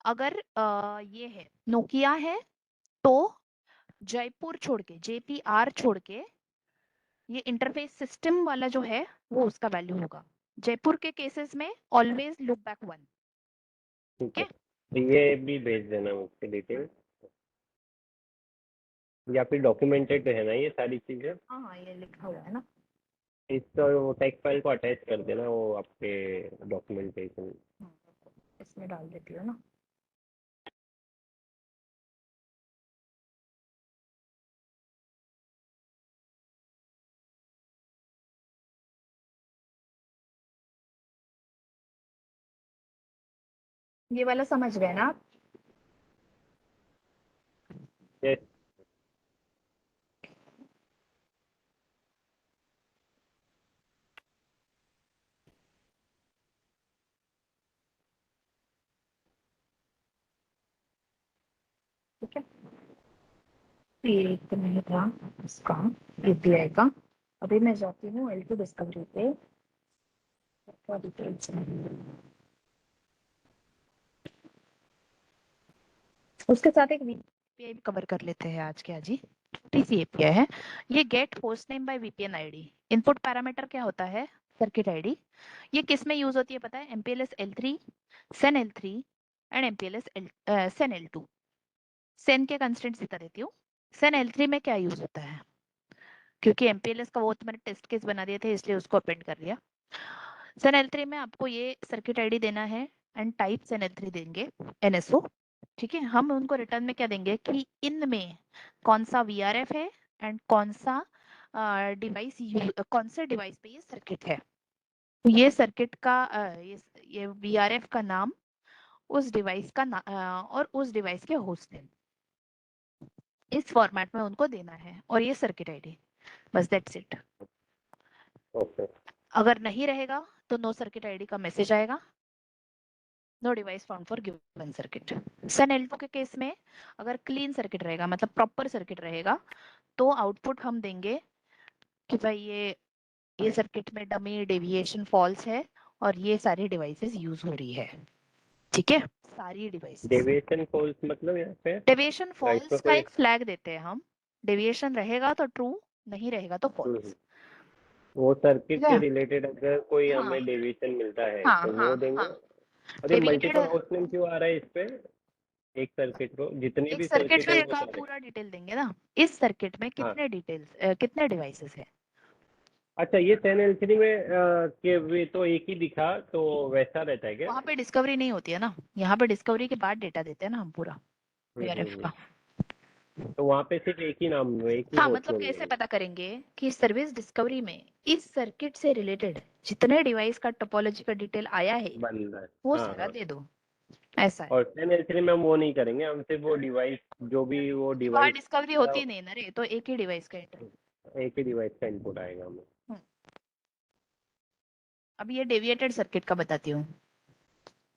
अगर ये है नोकिया है तो जयपुर छोड़ के, JPR छोड़ के, ये इंटरफेस सिस्टम वाला जो है वो उसका वैल्यू होगा। जयपुर के केसेस में ऑलवेज लुक बैक 1। ठीक ठीक है, है, तो ये भी भेज देना मुझसे डिटेल, या फिर डॉक्यूमेंटेड है ना ये सारी चीजें? हाँ हाँ, ये लिखा हुआ है ना। इसका वो टेक्स्ट फाइल को अटैच कर देना वो आपके डॉक्यूमेंटेशन। इसमें डाल देती हूँ ना। ये वाला समझ गए ना आप? यस। ठीक है, एक मिनट था इसका एपीआई का। अभी मैं जाती हूँ L2 डिस्कवरी पे, क्या डिटेल्स उसके साथ एक वीपीआई भी कवर कर लेते हैं आज के आज ही। छोटी सी एपीआई है ये, get host name by VPN ID. Input parameter क्या होता है? Circuit ID. ये किस में यूज होती है पता है? एमपीएलएस L3, सेन L3 एंड एमपीएलएस सेन L2। सेन के कंस्ट्रेंट्स बता देती हूँ। सेन L3 में क्या यूज होता है, क्योंकि एमपीएलएस का वो तो मैंने टेस्ट केस बना दिए थे इसलिए उसको अपेंड कर लिया। सेन L3 में आपको ये सर्किट आईडी देना है एंड टाइप सेन L3 देंगे, एनएसओ। ठीक है, हम उनको रिटर्न में क्या देंगे कि इनमें कौन सा वीआरएफ है एंड कौन सा डिवाइस, कौन से डिवाइस पे ये सर्किट है। तो ये सर्किट का ये वीआरएफ का नाम, उस डिवाइस का और उस डिवाइस के होस्ट नेम, इस फॉर्मेट में उनको देना है, और ये सर्किट आईडी, बस दैट्स इट। ओके। अगर नहीं रहेगा तो नो सर्किट आईडी का मैसेज आएगा, no device found for given circuit. सन L2 के केस में अगर क्लीन सर्किट रहेगा, मतलब प्रॉपर सर्किट रहेगा, तो आउटपुट हम देंगे कि भाई ये सर्किट में डमी डेविएशन फॉल्स है और ये सारी डिवाइसेस यूज हो रही है। ठीक है, सारी डिवाइसेस। डेविएशन फॉल्स मतलब यहाँ पे डेविएशन इसमें फॉल्स का कोई। एक फ्लैग देते हैं हम। डेविएशन रहेगा तो ट्रू, नहीं रहेगा तो फॉल्स। वो सर्किट ठीक है, से रिलेटेड अगर कोई हाँ हमें डेविएशन मिलता है हाँ तो हाँ वो देंगे। हाँ। अरे डेविएटेड मल्टीपल होस्ट नेम क्यों आ रहा है इस पे? एक सर्किट को जितने एक भी सर्किट सर्किट है वो का सारे। पूरा डिटेल देंगे ना, इस सर्किट में हाँ। कितने डिटेल्स, कितने डिवाइसेस है। अच्छा ये 10 L3 में के वे तो एक ही दिखा तो वैसा रहता है क्या? वहां पे डिस्कवरी नहीं होती है ना, यहाँ पे डिस्कवरी के बाद डेटा देते हैं ना हम पूरा वीआरएफ हम्म। का। तो वहाँ पे सिर्फ एक ही नाम एक ही हाँ, होस्ट मतलब नेम कैसे देंगे। पता करेंगे कि सर्विस डिस्कवरी में इस सर्किट से रिलेटेड जितने डिवाइस का टोपोलॉजी का डिटेल आया है बन रहा है। वो हाँ सारा हाँ। दे दो, ऐसा है। और 10L3 में हम वो नहीं करेंगे, हम सिर्फ वो डिवाइस जो भी वो कि वहां डिवाइस डिस्कवरी होती ही नहीं ना रे, तो एक ही डिवाइस का एंटर। एक ही डिवाइस का इनपुट आएगा हमें। अब ये डेविएटेड सर्किट का बताती हूँ।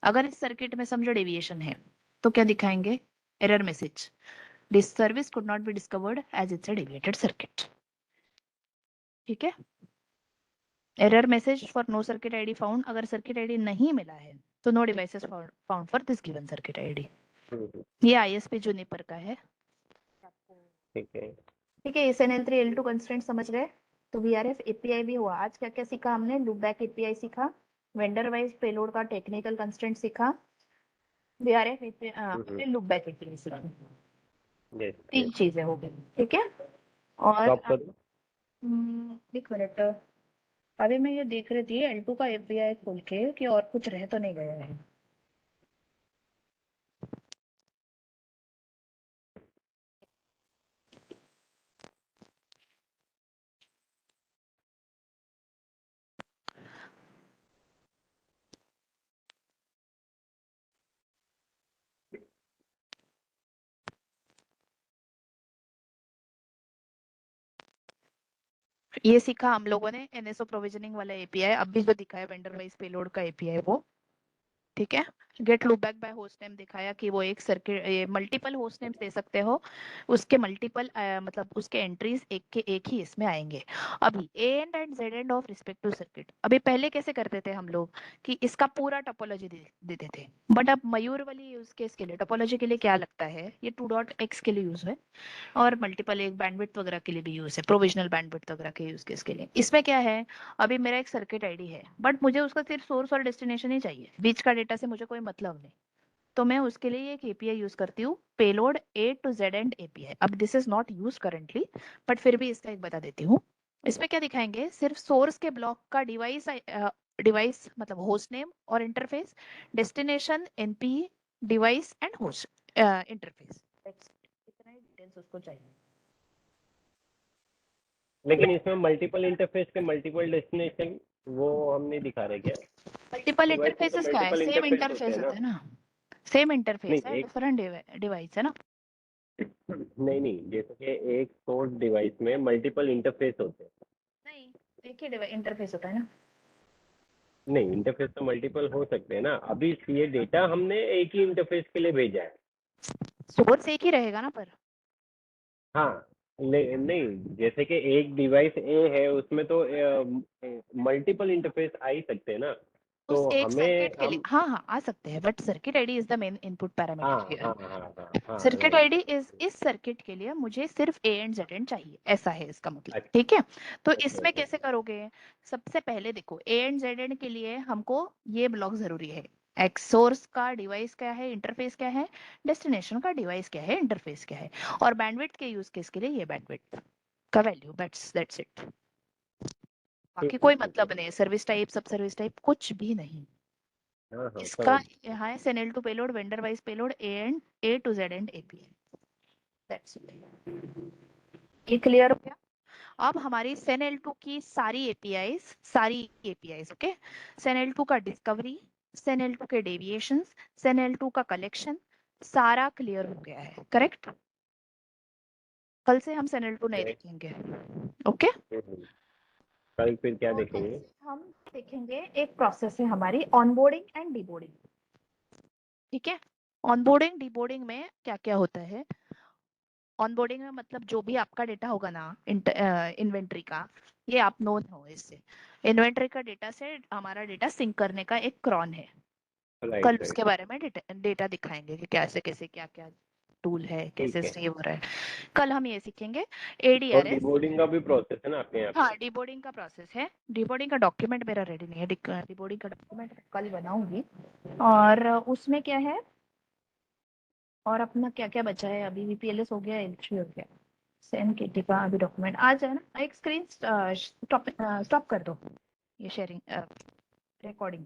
अगर इस सर्किट में समझो डेविएशन है तो क्या दिखाएंगे? Error message, this service could not be discovered as it's a deviated circuit. ठीक है, error message for no circuit ID found. अगर सर्किट आईडी नहीं मिला है तो no devices found for this given circuit ID. ये आईएसपी जूनिपर का है। ठीक है। ठीक है, SNL3 L2 कंस्ट्रेंट समझ गए। तो VRF एपीआई भी हुआ। आज क्या क्या सीखा हमने? लूपबैक एपीआई सीखा, वेंडर वाइज पेलोड का टेक्निकल कंस्ट्रेंट सीखा, VRF एपीआई, लूपबैक एपीआई सीखा। यस तीन यस। चीजें हो गई। ठीक है, और स्टॉप करो। एक मिनट, अभी मैं ये देख रही थी L2 का एपीआई खोल के कि और कुछ रह तो नहीं गया है। ये सीखा हम लोगों ने एनएसओ प्रोविजनिंग वाला एपीआई, अभी जो दिखा है वेंडर वाइज पेलोड का एपीआई वो। ठीक है, get loopback by host name दिखाया कि वो एक सर्किट मल्टीपल होस्ट नेम्स दे सकते हो, उसके मल्टीपल मतलब उसके एंट्रीज एक के एक ही इसमें आएंगे। अभी A and and Z end of respective circuit, अभी पहले कैसे करते थे हम लोग कि इसका पूरा टोपोलॉजी देते थे, बट अब मयूर वाली यूज केस के लिए टोपोलॉजी के लिए क्या लगता है, ये 2.x के लिए यूज है और मल्टीपल एक बैंडविड्थ वगैरह के लिए भी यूज है, प्रोविजनल बैंडविड्थ वगैरह के यूज केस के लिए। इसमें क्या है, अभी मेरा एक सर्किट आईडी है बट मुझे उसका सिर्फ सोर्स और डेस्टिनेशन ही चाहिए, बीच का डेटा से मुझे कोई मतलब नहीं। तो मैं उसके लिए एक एपीआई यूज करती हूँ, payload A to Z and API. अब this is not use currently, but फिर भी इसका एक बता देती हूँ। इसमें क्या दिखाएंगे, सिर्फ सोर्स के ब्लॉक का डिवाइस मतलब होस्ट नेम और interface, destination NP device and host interface, इतना ही डिटेल्स उसको चाहिए। लेकिन इसमें मल्टीपल इंटरफेस के मल्टीपल डेस्टिनेशन वो हम नहीं दिखा रहे क्या? मल्टीपल डिवाइस में तो इंटरफेसेस क्या है, मल्टीपल सेम इंटरफेस होते इंटरफेस हैं ना? होता है ना, सेम इंटरफेस नहीं है, एक डिफरेंट डिवाइस है ना। नहीं नहीं, जैसे कि एक सोर्स डिवाइस में मल्टीपल इंटरफेस होते हैं। नहीं, एक ही इंटरफेस होता है ना। नहीं, इंटरफेस तो मल्टीपल हो सकते हैं ना। अभी ये डेटा हमने एक ही इंटरफेस के लिए भेजा है। सोर्स एक ही रहेगा ना पर। हाँ, नहीं, जैसे कि एक डिवाइस ए है उसमें तो मल्टीपल इंटरफेस आ ही सकते हैं ना। तो उस एक हमें सर्किट के लिए हम हाँ हाँ आ सकते हैं, but circuit ID is the main input हाँ पैरामीटर हियर। हाँ हाँ हाँ हाँ, सर्किट राइट। आईडी इस सर्किट के लिए मुझे सिर्फ ए एंड जेड एंड चाहिए, ऐसा है इसका मतलब, अच्छा, ठीक है। तो ओके इसमें ओके। कैसे करोगे, सबसे पहले देखो ए एंड जेड एंड के लिए हमको ये ब्लॉक जरूरी है। एक्स सोर्स का डिवाइस क्या है, इंटरफेस क्या है, डेस्टिनेशन का डिवाइस क्या है, इंटरफेस क्या है, और बैंडविड्थ के यूज केस के लिए ये बैंडविड्थ का वैल्यू, दैट्स इट। बाकी ठीक है कोई ठीक है। मतलब नहीं, सर्विस टाइप सब सर्विस टाइप कुछ भी नहीं। हाँ हाँ, इसका समझ। यहाँ है सेनेल two payload, vendor wise payload, A to Z and API, that's it. ये क्लियर हो गया। अब हमारी सेनेल 2 की सारी एपीआईज ओके, सेनेल 2 का डिस्कवरी, सेनेल 2 के डेविएशंस, सेनेल 2 का कलेक्शन, सारा क्लियर हो गया है, करेक्ट। कल से हम सेनेल 2 नहीं ओके। देखेंगे, ओके। कल फिर क्या और कल देखेंगे? से हम देखेंगे एक प्रोसेस है हमारी ऑनबोर्डिंग एंड डीबोर्डिंग, ठीक है। ऑनबोर्डिंग डीबोर्डिंग में क्या क्या होता है, ऑनबोर्डिंग में मतलब जो भी आपका डेटा होगा ना इन्वेंट्री का, ये आप नोन हो इससे, इन्वेंट्री का डेटा से हमारा डेटा सिंक करने का एक क्रॉन है। कल राइट राइट। उसके बारे में डेटा दिखाएंगे कि कैसे कैसे क्या क्या टूल है, कैसे ठीक है। सेव हो रहा है। कल हम ये सीखेंगे और एडीआरएस। डिबोर्डिंग का भी प्रोसेस है ना आपके यहाँ पे? हाँ, डीबोर्डिंग का प्रोसेस है, डीबोर्डिंग का डॉक्यूमेंट मेरा रेडी नहीं है, डीबोर्डिंग का डॉक्यूमेंट कल बनाऊंगी। और उसमें क्या है, और अपना क्या क्या बचा है, अभी वीपीएलएस हो गया, एल3 हो गया, सेंड के टिपा, अभी डॉक्यूमेंट आ जाए ना। एक स्क्रीन स्टॉप कर दो ये शेयरिंग रिकॉर्डिंग।